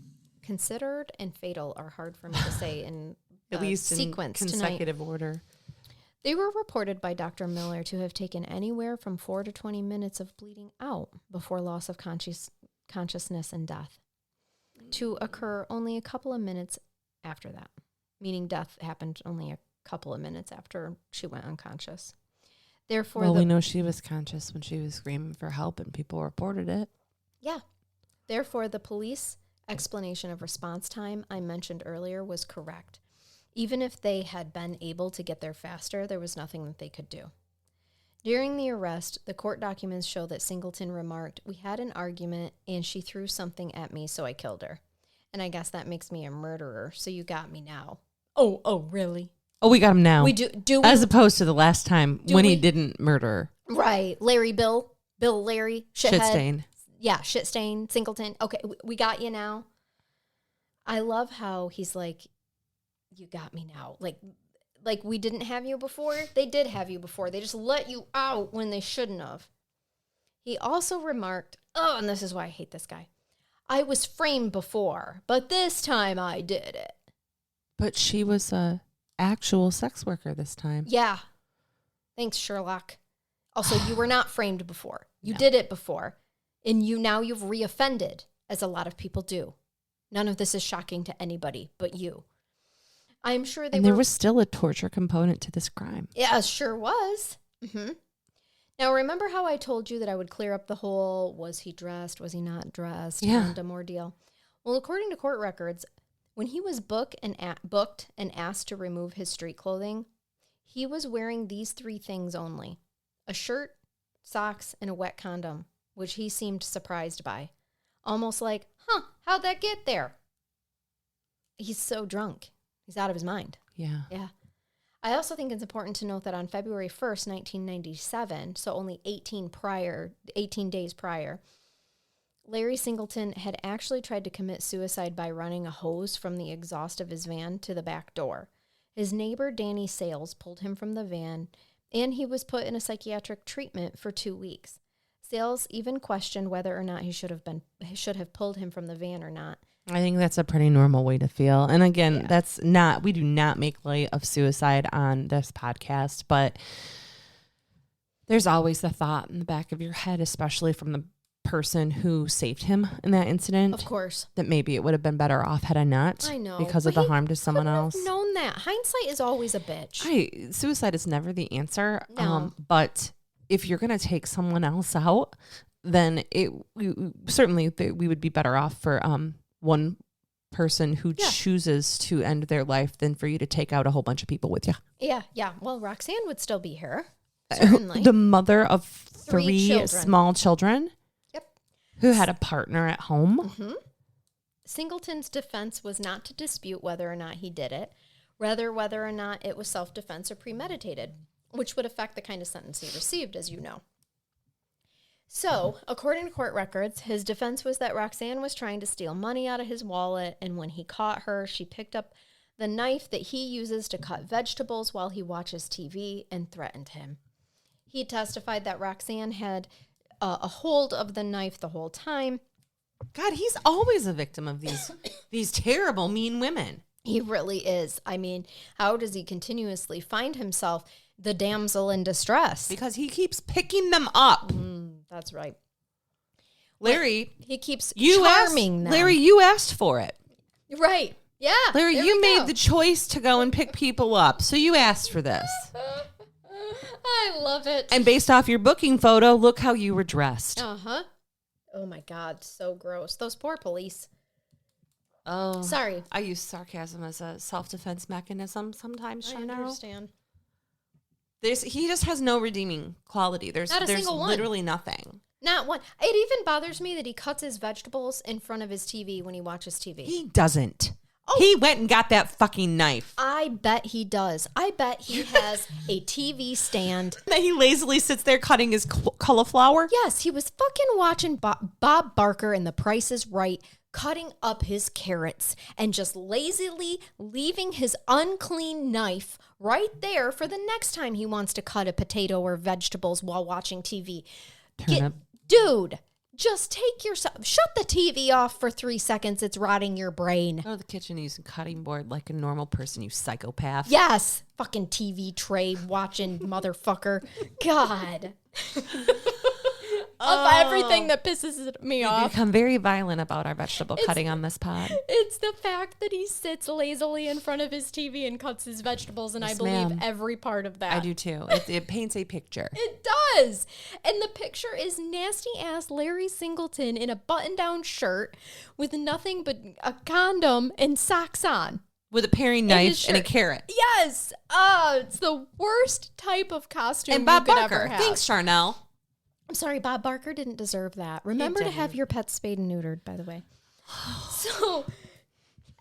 are hard for me to say in at least sequence in consecutive order. They were reported by Dr. Miller to have taken anywhere from 4 to 20 minutes of bleeding out before loss of consciousness and death, to occur only a couple of minutes after that, meaning death happened only a couple of minutes after she went unconscious. Therefore, we know she was conscious when she was screaming for help and people reported it. Yeah. Therefore, the police explanation of response time I mentioned earlier was correct. Even if they had been able to get there faster, there was nothing that they could do. During the arrest, the court documents show that Singleton remarked, "We had an argument and she threw something at me, so I killed her. And I guess that makes me a murderer, so you got me now." Oh, really? Oh, we got him now. We do we? As opposed to the last time when he didn't murder. Right. Larry, Bill, Larry, shithead. Shit stain. Yeah, shit stain, Singleton. Okay, we got you now. I love how he's like, "You got me now." Like we didn't have you before. They did have you before. They just let you out when they shouldn't have. He also remarked, and this is why I hate this guy, "I was framed before, but this time I did it." But she was a actual sex worker this time. Yeah. Thanks, Sherlock. Also, you were not framed before. You did it before. And you've reoffended, as a lot of people do. None of this is shocking to anybody but you. I'm sure there was still a torture component to this crime. Yeah, sure was. Mm-hmm. Now, remember how I told you that I would clear up the whole, was he dressed, was he not dressed, condom ordeal? Well, according to court records, when he was booked and asked to remove his street clothing, he was wearing these 3 things only: a shirt, socks, and a wet condom, which he seemed surprised by. Almost like, how'd that get there? He's so drunk. He's out of his mind. Yeah. Yeah. I also think it's important to note that on February 1st, 1997, so only 18 days prior, Larry Singleton had actually tried to commit suicide by running a hose from the exhaust of his van to the back door. His neighbor, Danny Sales, pulled him from the van, and he was put in a psychiatric treatment for 2 weeks. Sales even questioned whether or not he should have pulled him from the van or not. I think that's a pretty normal way to feel. And again, we do not make light of suicide on this podcast, but there's always the thought in the back of your head, especially from the person who saved him in that incident. Of course. That maybe it would have been better off had I not. I know. Because of the harm to someone else. I've known that. Hindsight is always a bitch. Suicide is never the answer. No. But if you're going to take someone else out, then certainly we would be better off for one person who chooses to end their life than for you to take out a whole bunch of people with you. Yeah. Well, Roxanne would still be here. Certainly. The mother of 3 small children. Yep. Who had a partner at home. Mm-hmm. Singleton's defense was not to dispute whether or not he did it, rather whether or not it was self-defense or premeditated, which would affect the kind of sentence he received, as you know. So, according to court records, his defense was that Roxanne was trying to steal money out of his wallet, and when he caught her, she picked up the knife that he uses to cut vegetables while he watches TV and threatened him. He testified that Roxanne had a hold of the knife the whole time. God, he's always a victim of these terrible, mean women. He really is. I mean, how does he continuously find himself the damsel in distress? Because he keeps picking them up. That's right. Larry, he keeps you charming them. Larry, you asked for it. Right. Yeah. Larry, you made the choice to go and pick people up. So you asked for this. I love it. And based off your booking photo, look how you were dressed. Uh-huh. Oh, my God. So gross. Those poor police. Oh. Sorry. I use sarcasm as a self-defense mechanism sometimes, Charnell. I understand. He just has no redeeming quality. There's single one. Literally nothing. Not one. It even bothers me that he cuts his vegetables in front of his TV when he watches TV. He doesn't. Oh. He went and got that fucking knife. I bet he does. I bet he has a TV stand. That he lazily sits there cutting his cauliflower. Yes, he was fucking watching Bob Barker in The Price is Right, cutting up his carrots and just lazily leaving his unclean knife right there for the next time he wants to cut a potato or vegetables while watching TV. Dude, just shut the TV off for 3 seconds. It's rotting your brain. Go to the kitchen and use a cutting board like a normal person, you psychopath. Yes. Fucking TV tray watching motherfucker. God. Of everything that pisses me off. You become very violent about our vegetable cutting on this pod. It's the fact that he sits lazily in front of his TV and cuts his vegetables, and yes, I believe every part of that. I do too. It paints a picture. It does. And the picture is nasty-ass Larry Singleton in a button-down shirt with nothing but a condom and socks on. With a paring knife and a carrot. Yes. It's the worst type of costume and Bob you could Barker. ever have. Thanks, Charnell. I'm sorry, Bob Barker didn't deserve that. Remember to have your pet spayed and neutered, by the way. So,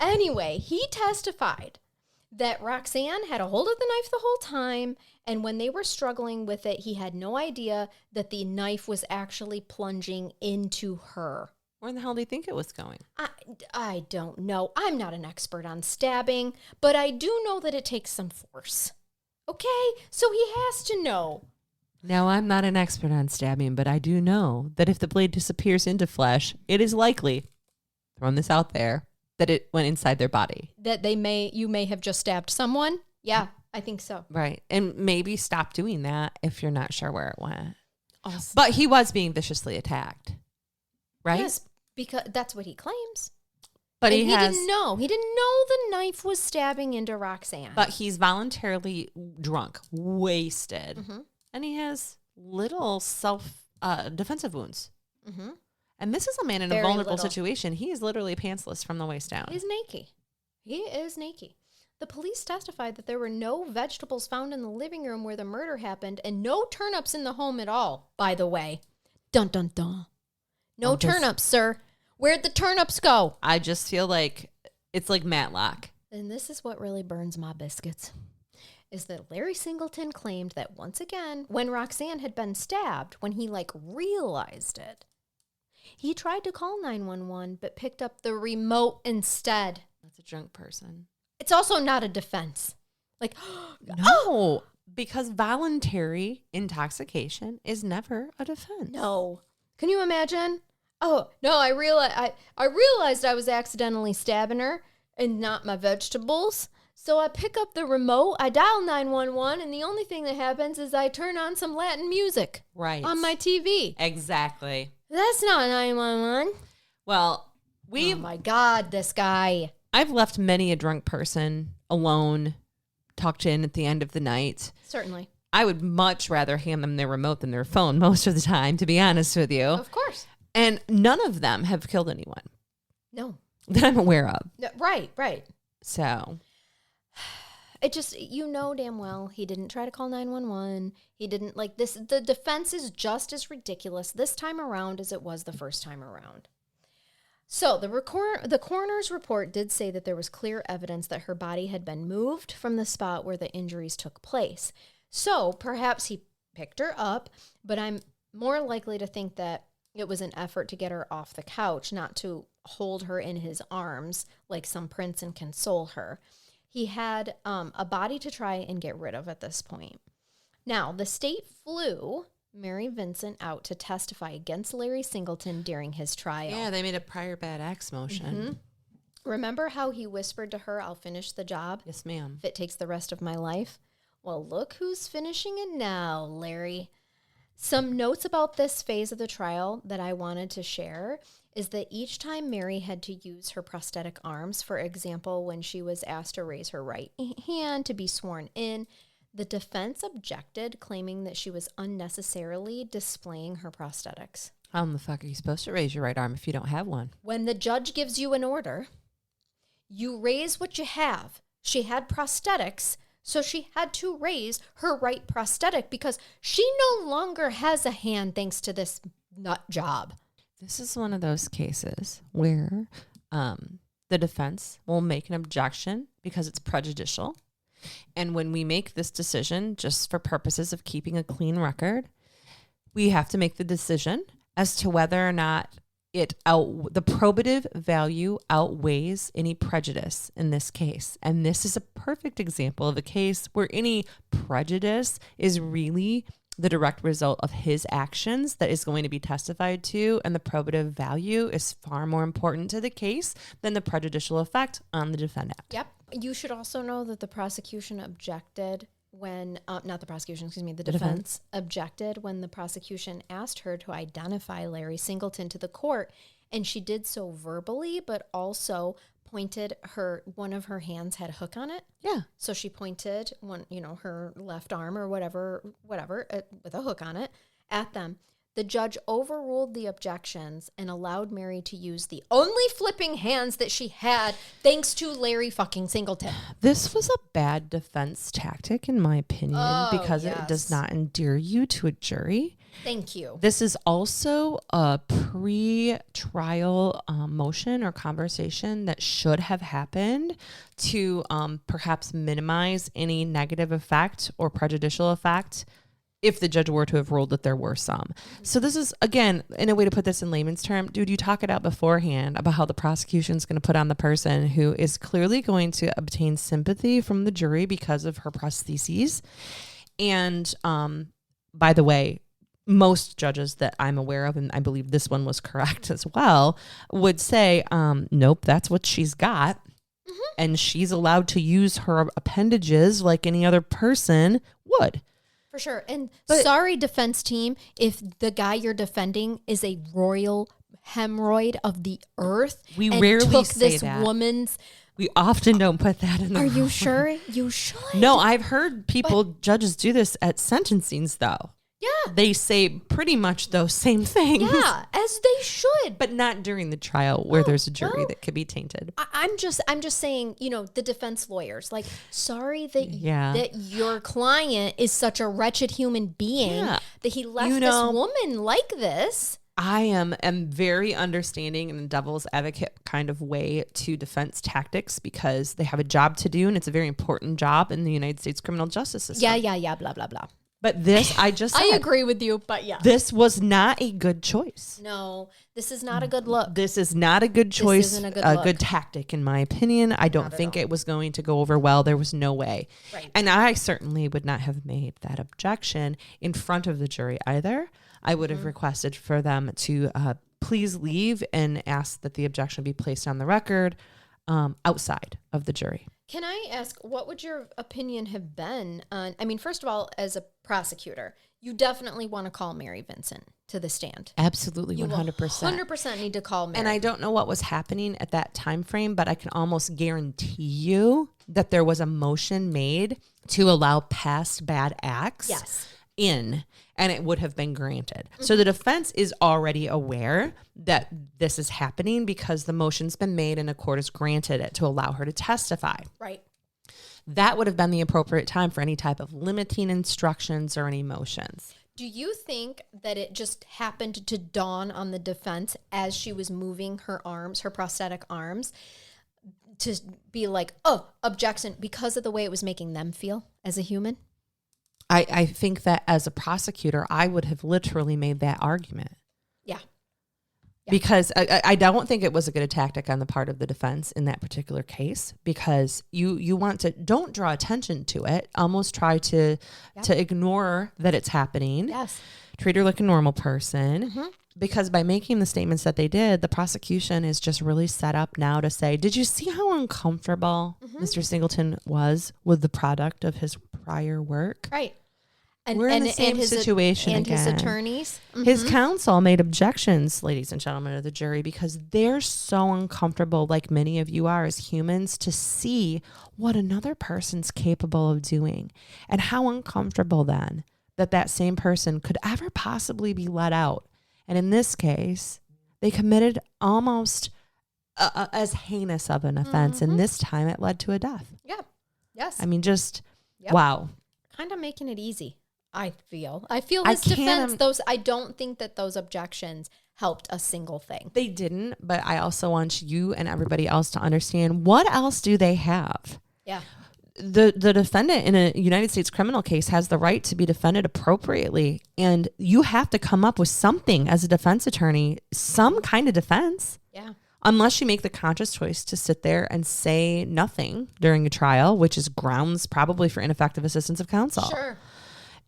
anyway, he testified that Roxanne had a hold of the knife the whole time, and when they were struggling with it, he had no idea that the knife was actually plunging into her. Where in the hell do you think it was going? I don't know. I'm not an expert on stabbing, but I do know that it takes some force. Okay? So he has to know. Now, I'm not an expert on stabbing, but I do know that if the blade disappears into flesh, it is likely, throwing this out there, that it went inside their body. That you may have just stabbed someone? Yeah, I think so. Right. And maybe stop doing that if you're not sure where it went. Awesome. But he was being viciously attacked. Right? Yes, because that's what he claims. But he didn't know. He didn't know the knife was stabbing into Roxanne. But he's voluntarily drunk, wasted. Mm-hmm. And he has little self-defensive wounds. Mm-hmm. And this is a man in a vulnerable situation. He is literally pantsless from the waist down. He's naked. He is naked. The police testified that there were no vegetables found in the living room where the murder happened and no turnips in the home at all, by the way. Dun, dun, dun. No turnips, sir. Where'd the turnips go? I just feel like it's like Matlock. And this is what really burns my biscuits. Is that Larry Singleton claimed that once again, when Roxanne had been stabbed, when he realized it, he tried to call 911 but picked up the remote instead. That's a drunk person. It's also not a defense. No, because voluntary intoxication is never a defense. No. Can you imagine? Oh, no, I realized I was accidentally stabbing her and not my vegetables. So I pick up the remote, I dial 911, and the only thing that happens is I turn on some Latin music on my TV. Exactly. That's not 911. Well, oh my God, this guy. I've left many a drunk person alone, tucked in at the end of the night. Certainly. I would much rather hand them their remote than their phone most of the time, to be honest with you. Of course. And none of them have killed anyone. No. That I'm aware of. No, right. So... It just, damn well, he didn't try to call 911. He didn't this. The defense is just as ridiculous this time around as it was the first time around. So the coroner's report did say that there was clear evidence that her body had been moved from the spot where the injuries took place. So perhaps he picked her up, but I'm more likely to think that it was an effort to get her off the couch, not to hold her in his arms like some prince and console her. He had a body to try and get rid of at this point. Now, the state flew Mary Vincent out to testify against Larry Singleton during his trial. Yeah, they made a prior bad acts motion. Remember how he whispered to her, I'll finish the job Yes, ma'am. if it takes the rest of my life? Well, look who's finishing it now, Larry. Some notes about this phase of the trial that I wanted to share is that each time Mary had to use her prosthetic arms, for example, when she was asked to raise her right hand to be sworn in, the defense objected, claiming that she was unnecessarily displaying her prosthetics. How in the fuck are you supposed to raise your right arm if you don't have one? When the judge gives you an order, you raise what you have. She had prosthetics, so she had to raise her right prosthetic because she no longer has a hand thanks to this nut job. This is one of those cases where the defense will make an objection because it's prejudicial. And when we make this decision, just for purposes of keeping a clean record, we have to make the decision as to whether or not the probative value outweighs any prejudice in this case. And this is a perfect example of a case where any prejudice is really the direct result of his actions that is going to be testified to, and the probative value is far more important to the case than the prejudicial effect on the defendant. Yep. You should also know that the prosecution objected when, not the prosecution, excuse me, the defense objected when the prosecution asked her to identify Larry Singleton to the court, and she did so verbally, but also pointed one of her hands had a hook on it. Yeah. So she pointed her left arm or whatever, with a hook on it at them. The judge overruled the objections and allowed Mary to use the only flipping hands that she had thanks to Larry fucking Singleton. This was a bad defense tactic, in my opinion, because yes. it does not endear you to a jury. Thank you. This is also a pre-trial motion or conversation that should have happened to perhaps minimize any negative effect or prejudicial effect if the judge were to have ruled that there were some. So this is, again, in a way to put this in layman's term, dude, you talk it out beforehand about how the prosecution is going to put on the person who is clearly going to obtain sympathy from the jury because of her prostheses. And by the way, most judges that I'm aware of, and I believe this one was correct as well, would say, nope, that's what she's got. Mm-hmm. And she's allowed to use her appendages like any other person would. For sure. And sorry, defense team, if the guy you're defending is a royal hemorrhoid of the earth. We rarely took say this that. woman's. We often don't put that in the Are you ruling. sure? You should. No, I've heard judges do this at sentencings, though. Yeah. They say pretty much those same things. Yeah, as they should. But not during the trial where there's a jury that could be tainted. I'm just saying, the defense lawyers, like, sorry that your client is such a wretched human being that he left this woman like this. I am very understanding in a devil's advocate kind of way to defense tactics because they have a job to do and it's a very important job in the United States criminal justice system. Yeah, blah, blah, blah. But this, I agree with you, but yeah. This was not a good choice. No, this is not a good look. This is not a good choice. This isn't a good tactic, in my opinion. I don't think it was going to go over well. There was no way. Right. And I certainly would not have made that objection in front of the jury either. I would have requested for them to please leave and ask that the objection be placed on the record outside of the jury. Can I ask, what would your opinion have been on, first of all, as a prosecutor, you definitely want to call Mary Vincent to the stand. Absolutely, 100%. 100% need to call Mary. And I don't know what was happening at that time frame, but I can almost guarantee you that there was a motion made to allow past bad acts in, and it would have been granted. Mm-hmm. So the defense is already aware that this is happening because the motion's been made and a court has granted it to allow her to testify. Right. That would have been the appropriate time for any type of limiting instructions or any motions. Do you think that it just happened to dawn on the defense as she was moving her arms, her prosthetic arms, to be like, objection, because of the way it was making them feel as a human? I think that as a prosecutor, I would have literally made that argument. Yeah. Because I don't think it was a good tactic on the part of the defense in that particular case, because you want to, don't draw attention to it, almost try to ignore that it's happening. Yes. Treat her like a normal person. Mm-hmm. Because by making the statements that they did, the prosecution is just really set up now to say, did you see how uncomfortable Mr. Singleton was with the product of his prior work? Right. We're in the same situation and again. His attorneys. Mm-hmm. His counsel made objections, ladies and gentlemen of the jury, because they're so uncomfortable, like many of you are as humans, to see what another person's capable of doing, and how uncomfortable then that same person could ever possibly be let out. And in this case, they committed almost as heinous of an offense, and this time it led to a death. Yeah. Yes. I mean, just wow. Kind of making it easy. I feel his defense, I don't think that those objections helped a single thing. They didn't, but I also want you and everybody else to understand, what else do they have? Yeah. The defendant in a United States criminal case has the right to be defended appropriately, and you have to come up with something as a defense attorney, some kind of defense. Yeah. Unless you make the conscious choice to sit there and say nothing during a trial, which is grounds probably for ineffective assistance of counsel. Sure.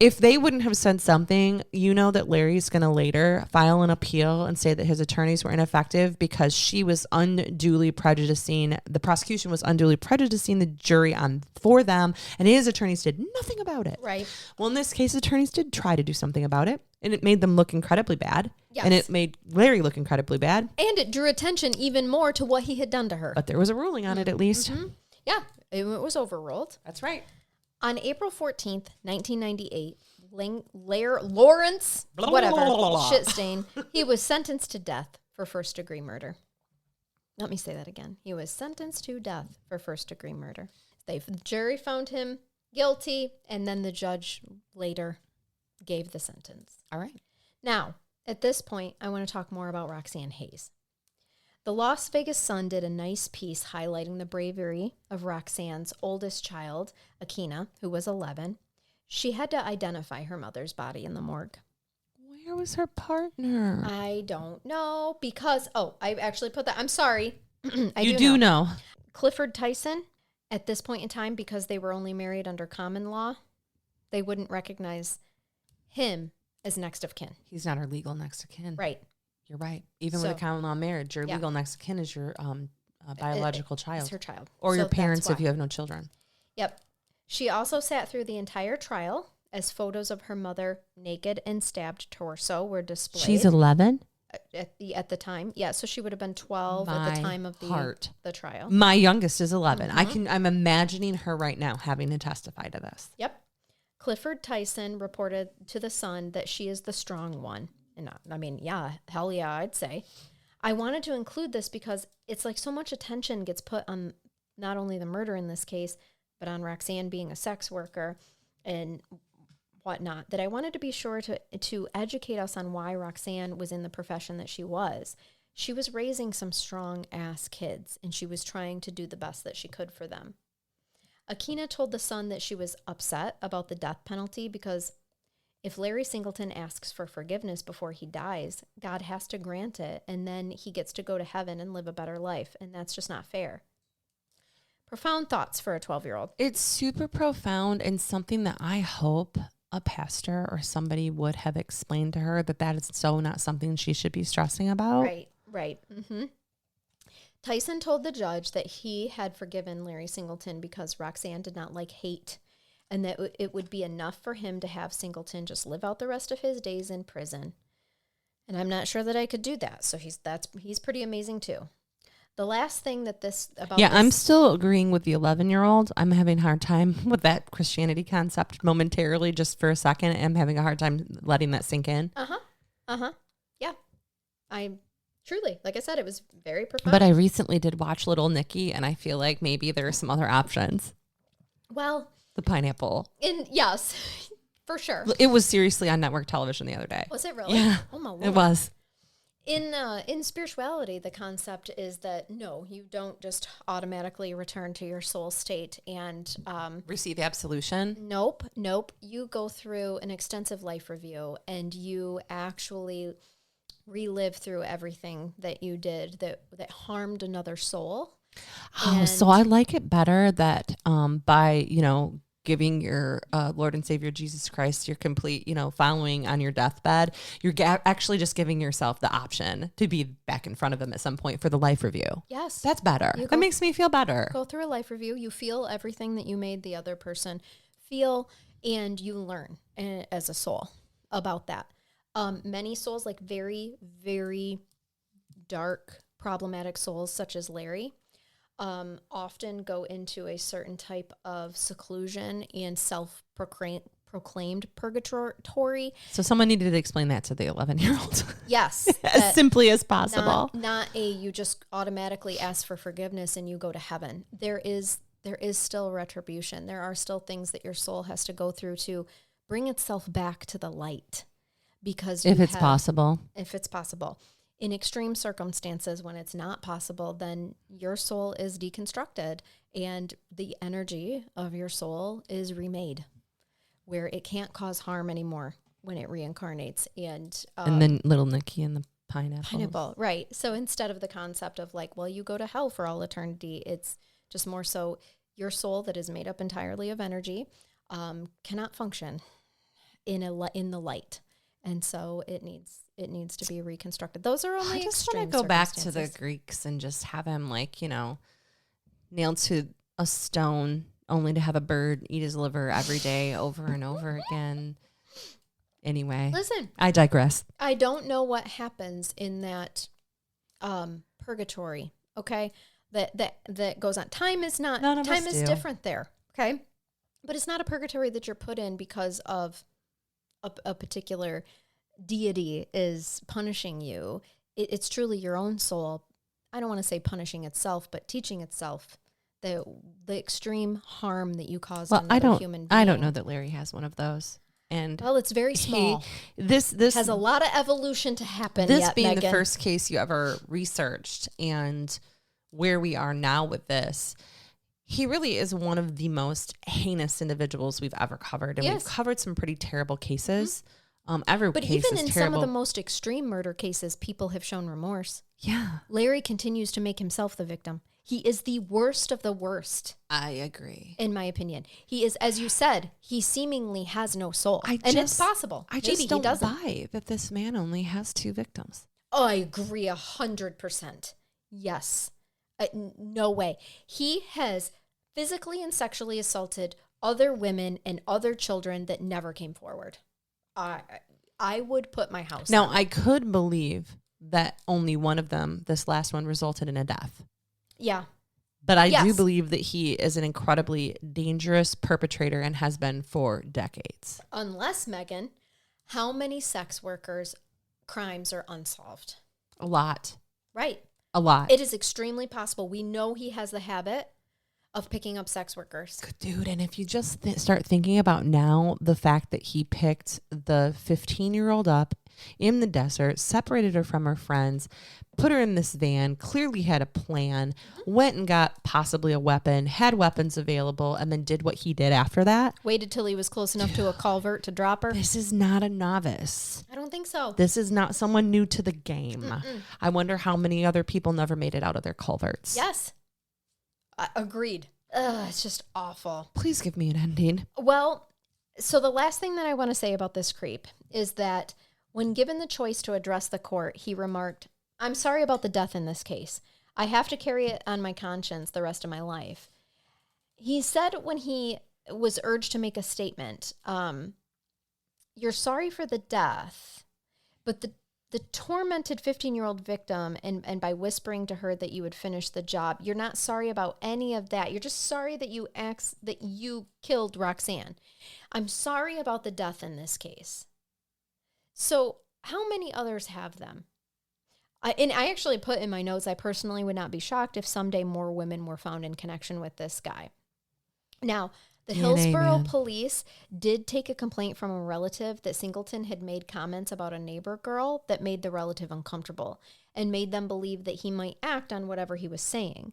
If they wouldn't have said something, you know that Larry's going to later file an appeal and say that his attorneys were ineffective because she was unduly prejudicing, the prosecution was unduly prejudicing the jury for them, and his attorneys did nothing about it. Right. Well, in this case, attorneys did try to do something about it, and it made them look incredibly bad. Yes. And it made Larry look incredibly bad. And it drew attention even more to what he had done to her. But there was a ruling on it at least. Mm-hmm. Yeah, it was overruled. That's right. On April 14th, 1998, Lawrence, Shitstain, he was sentenced to death for first-degree murder. Let me say that again. He was sentenced to death for first-degree murder. The jury found him guilty, and then the judge later gave the sentence. All right. Now, at this point, I want to talk more about Roxanne Hayes. The Las Vegas Sun did a nice piece highlighting the bravery of Roxanne's oldest child, Akina, who was 11. She had to identify her mother's body in the morgue. Where was her partner? I don't know because, I actually put that. I'm sorry. You do know. Clifford Tyson, at this point in time, because they were only married under common law, they wouldn't recognize him as next of kin. He's not her legal next of kin. Right. You're right. Even with a common law marriage, your legal next of kin is your biological child. It's her child. Or your parents if you have no children. Yep. She also sat through the entire trial as photos of her mother naked and stabbed torso were displayed. She's 11? At the time. Yeah, so she would have been 12 at the time of the trial. My youngest is 11. Mm-hmm. I'm imagining her right now having to testify to this. Yep. Clifford Tyson reported to the Sun that she is the strong one. And I mean, yeah, hell yeah, I'd say. I wanted to include this because it's like so much attention gets put on not only the murder in this case, but on Roxanne being a sex worker and whatnot, that I wanted to be sure to educate us on why Roxanne was in the profession that she was. She was raising some strong-ass kids, and she was trying to do the best that she could for them. Akina told the Sun that she was upset about the death penalty because if Larry Singleton asks for forgiveness before he dies, God has to grant it, and then he gets to go to heaven and live a better life, and that's just not fair. Profound thoughts for a 12-year-old. It's super profound and something that I hope a pastor or somebody would have explained to her that is so not something she should be stressing about. Right. Mm-hmm. Tyson told the judge that he had forgiven Larry Singleton because Roxanne did not like hate, and that it would be enough for him to have Singleton just live out the rest of his days in prison. And I'm not sure that I could do that. So he's pretty amazing too. The last thing I'm still agreeing with the 11-year-old. I'm having a hard time with that Christianity concept momentarily, just for a second. I'm having a hard time letting that sink in. Yeah. I truly, like I said, it was very profound. But I recently did watch Little Nicky, and I feel like maybe there are some other options. Well, the pineapple. Yes, for sure. It was seriously on network television the other day. Was it really? Yeah. Oh my Lord. It was. In spirituality, the concept is that no, you don't just automatically return to your soul state and receive absolution. Nope. You go through an extensive life review, and you actually relive through everything that you did that harmed another soul. Oh, so I like it better that by, giving your Lord and Savior Jesus Christ your complete, following on your deathbed, you're actually just giving yourself the option to be back in front of him at some point for the life review. Yes. That's better. That makes me feel better. Go through a life review. You feel everything that you made the other person feel, and you learn as a soul about that. Many souls, like very, very dark, problematic souls, such as Larry, often go into a certain type of seclusion and self-proclaimed purgatory. So someone needed to explain that to the 11-year-old. Yes. As simply as possible. Not you just automatically ask for forgiveness and you go to heaven. There is still retribution. There are still things that your soul has to go through to bring itself back to the light. Because if it's possible. In extreme circumstances, when it's not possible, then your soul is deconstructed and the energy of your soul is remade where it can't cause harm anymore when it reincarnates. And then little Nicky and the pineapple. Right. So instead of the concept of like, well, you go to hell for all eternity, it's just more so your soul that is made up entirely of energy cannot function in the light. And so it needs to be reconstructed. Those are only extreme circumstances. I just want to go back to the Greeks and just have him nailed to a stone only to have a bird eat his liver every day over and over again. Anyway. Listen. I digress. I don't know what happens in that purgatory, okay? That goes on. Time is different there, okay? But it's not a purgatory that you're put in because of a particular deity is punishing you. It's truly your own soul. I don't want to say punishing itself, but teaching itself the extreme harm that you cause another human being. I don't know that Larry has one of those. And it's very small. This has a lot of evolution to happen. This being the first case you ever researched and where we are now with this, he really is one of the most heinous individuals we've ever covered. And we've covered some pretty terrible cases. But even in some of the most extreme murder cases, people have shown remorse. Yeah. Larry continues to make himself the victim. He is the worst of the worst. I agree. In my opinion. He is, as you said, he seemingly has no soul. It's possible. I just don't buy that this man only has 2 victims. Oh, I agree 100%. Yes. No way. He has physically and sexually assaulted other women and other children that never came forward. I would put my house Now, on it. I could believe that only one of them, this last one, resulted in a death. Yeah. But I do believe that he is an incredibly dangerous perpetrator and has been for decades. Unless, Megan, how many sex workers' crimes are unsolved? A lot. Right. A lot. It is extremely possible. We know he has the habit of picking up sex workers. Dude, and if you just start thinking about now the fact that he picked the 15-year-old up in the desert, separated her from her friends, put her in this van, clearly had a plan, went and got possibly a weapon, had weapons available, and then did what he did after that. Waited till he was close enough to a culvert to drop her. This is not a novice. I don't think so. This is not someone new to the game. Mm-mm. I wonder how many other people never made it out of their culverts. Yes. Agreed. Ugh, it's just awful. Please give me an ending. Well, so the last thing that I want to say about this creep is that when given the choice to address the court, he remarked, "I'm sorry about the death in this case. I have to carry it on my conscience the rest of my life." He said when he was urged to make a statement, "You're sorry for the death, but the tormented 15-year-old victim, and by whispering to her that you would finish the job, you're not sorry about any of that. You're just sorry that you killed Roxanne. I'm sorry about the death in this case." So how many others have them? I actually put in my notes, I personally would not be shocked if someday more women were found in connection with this guy. Now, the Hillsborough police did take a complaint from a relative that Singleton had made comments about a neighbor girl that made the relative uncomfortable and made them believe that he might act on whatever he was saying.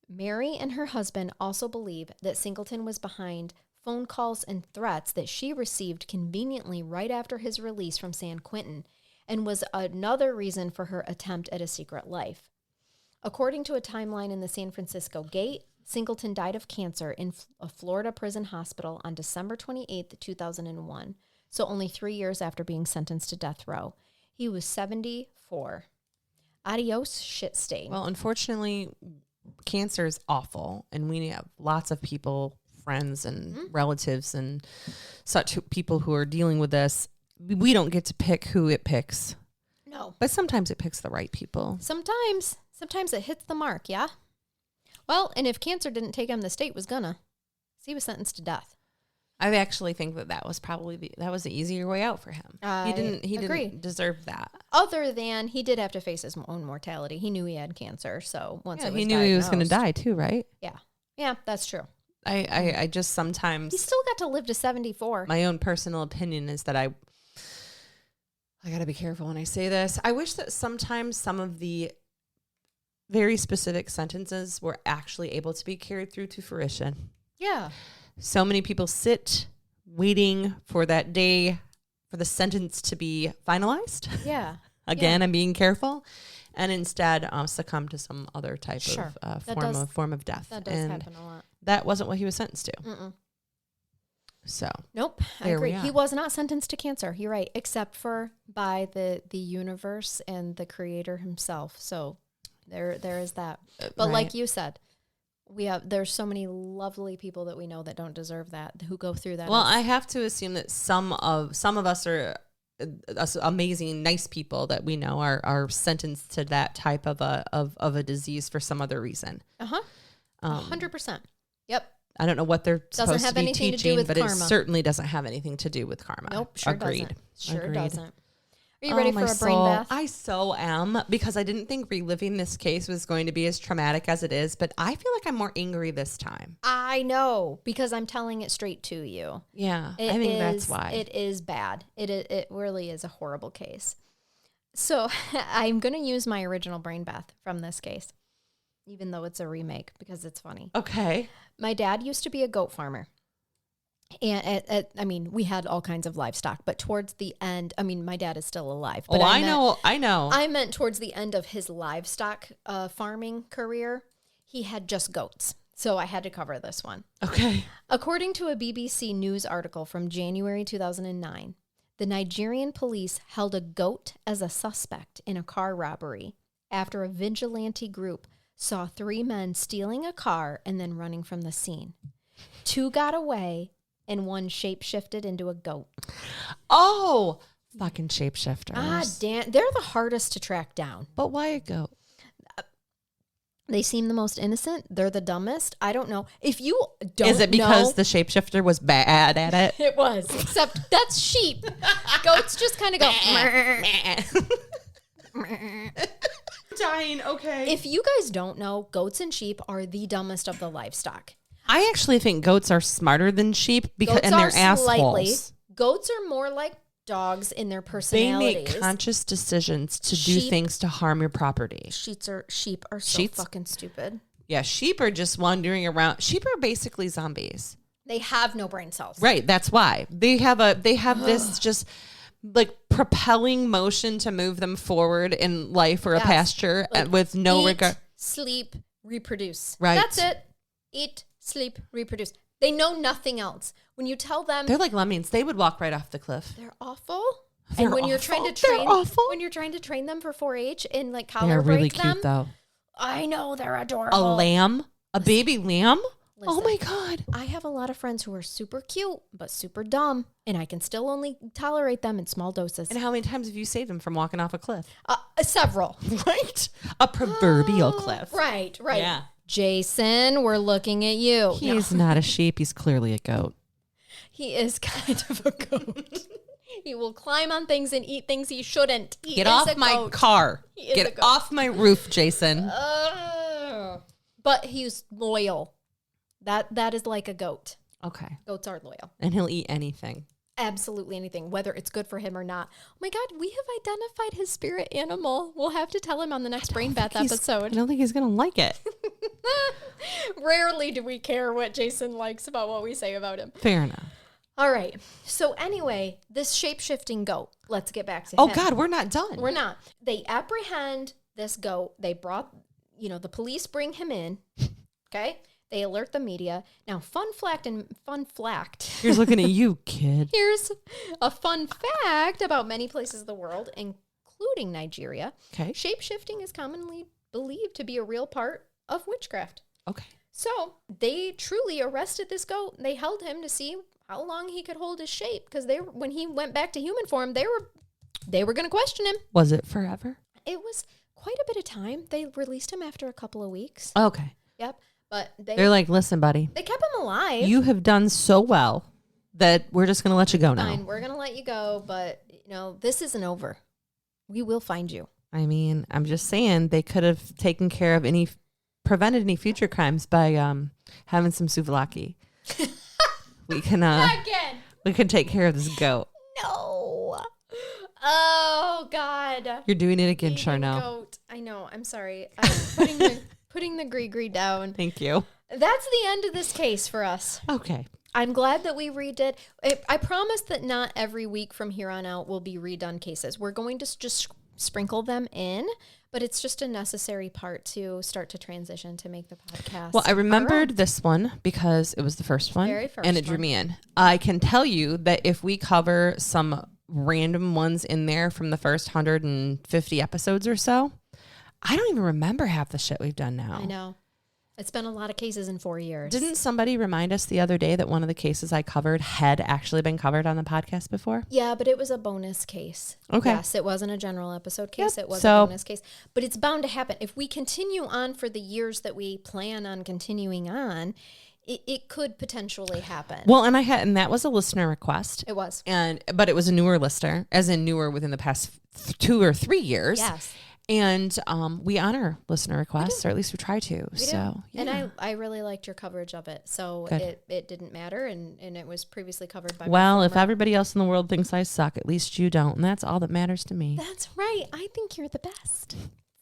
Mary and her husband also believe that Singleton was behind phone calls and threats that she received conveniently right after his release from San Quentin, and was another reason for her attempt at a secret life. According to a timeline in the San Francisco Gate, Singleton died of cancer in a Florida prison hospital on December 28th, 2001, so only 3 years after being sentenced to death row. He was 74. Adios, shit stain. Well, unfortunately, cancer is awful, and we have lots of people, friends and relatives and such people who are dealing with this. We don't get to pick who it picks. No. But sometimes it picks the right people. Sometimes it hits the mark, yeah? Well, and if cancer didn't take him, the state was gonna. He was sentenced to death. I actually think that was probably the easier way out for him. He didn't deserve that. Other than he did have to face his own mortality. He knew he had cancer, so once it was he knew he was going to die too, right? Yeah, that's true. I just sometimes he still got to live to 74. My own personal opinion is that I got to be careful when I say this. I wish that sometimes some of the very specific sentences were actually able to be carried through to fruition. Yeah. So many people sit waiting for that day for the sentence to be finalized. Yeah. Again, I'm being careful. And instead succumb to some other type of form of death. That does happen a lot. That wasn't what he was sentenced to. Mm-mm. So. Nope. I agree. He was not sentenced to cancer. You're right. Except for by the universe and the creator himself. So there is that. But right. like you said, there's so many lovely people that we know that don't deserve that, who go through that. Well, I have to assume that some of us are amazing, nice people that we know are sentenced to that type of a disease for some other reason. 100%. Yep. I don't know what they're supposed to be anything teaching, to do with but karma. it certainly doesn't have anything to do with karma. Nope, sure Agreed. doesn't. Are you ready for a brain bath? I so am, because I didn't think reliving this case was going to be as traumatic as it is, but I feel like I'm more angry this time. I know, because I'm telling it straight to you. Yeah, I think that's why. It is bad. It really is a horrible case. So I'm going to use my original brain bath from this case, even though it's a remake, because it's funny. Okay. My dad used to be a goat farmer. And we had all kinds of livestock, but towards the end, my dad is still alive. But I know. I meant towards the end of his livestock farming career, he had just goats. So I had to cover this one. Okay. According to a BBC News article from January 2009, the Nigerian police held a goat as a suspect in a car robbery after a vigilante group saw 3 men stealing a car and then running from the scene. 2 got away, and 1 shape-shifted into a goat. Oh, fucking shapeshifters. Ah, damn. They're the hardest to track down. But why a goat? They seem the most innocent. They're the dumbest. I don't know. If you don't know. Is it because the shapeshifter was bad at it? It was. Except that's sheep. Goats just kind of go. Dying, okay. If you guys don't know, goats and sheep are the dumbest of the livestock. I actually think goats are smarter than sheep because and they're assholes. Goats are more like dogs in their personalities. They make conscious decisions to do things to harm your property. Sheep are so fucking stupid. Yeah, sheep are just wandering around. Sheep are basically zombies. They have no brain cells. Right, that's why. They have this just like propelling motion to move them forward in life or a pasture with no regard. Sleep, reproduce. Right. That's it. Eat, sleep, reproduce. They know nothing else. When you tell them, they're like lemmings. They would walk right off the cliff. They're awful. And when you're trying to train them for 4-H and like collar they're really break cute them, though. I know they're adorable. A lamb, a baby lamb. Listen, oh my God. I have a lot of friends who are super cute but super dumb, and I can still only tolerate them in small doses. And how many times have you saved them from walking off a cliff? Several. Right? A proverbial cliff. Right. Yeah. Jason, we're looking at you. He's not a sheep. He's clearly a goat. He is kind of a goat. He will climb on things and eat things he shouldn't. Get off my car. Get off my roof, Jason. But he's loyal. That is like a goat. Okay. Goats are loyal. And he'll eat anything. Absolutely anything, whether it's good for him or not. Oh my God, we have identified his spirit animal. We'll have to tell him on the next Brain Bath episode. I don't think he's going to like it. Rarely do we care what Jason likes about what we say about him. Fair enough. All right. So anyway, this shape-shifting goat, let's get back to Oh, him. God, we're not done. We're not. They apprehend this goat. They brought, the police bring him in. Okay? They alert the media. Now, fun fact. Here's looking at you, kid. Here's a fun fact about many places of the world, including Nigeria. Okay. Shape-shifting is commonly believed to be a real part of witchcraft. Okay. So they truly arrested this goat. They held him to see how long he could hold his shape, because when he went back to human form, they were going to question him. Was it forever? It was quite a bit of time. They released him after a couple of weeks. Okay. Yep. But they're like, listen, buddy. They kept him alive. You have done so well that we're just going to let you go now. Fine, we're going to let you go, but this isn't over. We will find you. I mean, I'm just saying they could have taken care of prevented any future crimes by having some souvlaki. We can Again. We can take care of this goat. No. Oh God. You're doing it again, Eating Charnell. Goat. I know. I'm sorry. I'm putting the gree down. Thank you. That's the end of this case for us. Okay. I'm glad that we redid. I promise that not every week from here on out will be redone cases. We're going to just sprinkle them in, but it's just a necessary part to start to transition to make the podcast. Well, I remembered this one because it was the first one, Very first and it drew me in. I can tell you that if we cover some random ones in there from the first 150 episodes or so, I don't even remember half the shit we've done now. I know. It's been a lot of cases in 4 years. Didn't somebody remind us the other day that one of the cases I covered had actually been covered on the podcast before? Yeah, but it was a bonus case. Okay. Yes, it wasn't a general episode case. Yep. It was So- a bonus case. But it's bound to happen. If we continue on for the years that we plan on continuing on, it could potentially happen. Well, and that was a listener request. It was. But it was a newer listener, as in newer within the past 2 or 3 years. Yes. And we honor listener requests, or at least we try to. We do. So, yeah. And I really liked your coverage of it. So Good. it didn't matter, and it was previously covered by Well, if former- everybody else in the world thinks I suck, at least you don't. And that's all that matters to me. That's right. I think you're the best.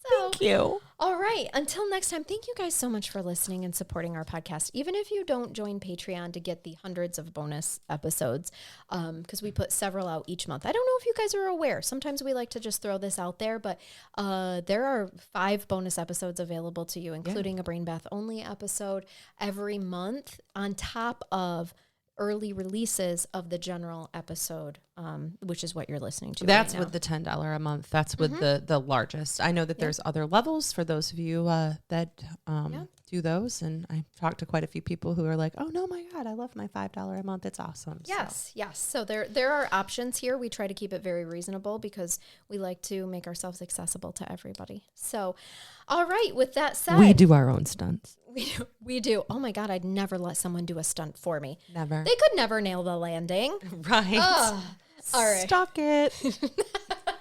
So, Thank you. all right. Until next time, thank you guys so much for listening and supporting our podcast. Even if you don't join Patreon to get the hundreds of bonus episodes, because we put several out each month. I don't know if you guys are aware. Sometimes we like to just throw this out there, but there are 5 bonus episodes available to you, including a Brain Bath only episode every month, on top of early releases of the general episode, which is what you're listening to. That's right now. with the $10 a month. That's with the largest. I know that there's other levels for those of you that do those. And I talked to quite a few people who are like, oh, no, my God, I love my $5 a month. It's awesome. Yes, yes. So there are options here. We try to keep it very reasonable because we like to make ourselves accessible to everybody. So, all right, with that said. We do our own stunts. We do. Oh, my God, I'd never let someone do a stunt for me. Never. They could never nail the landing. Right. Ugh. All right. Stalk it.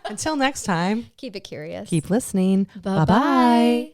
Until next time. Keep it curious. Keep listening. Bye-bye. Bye-bye.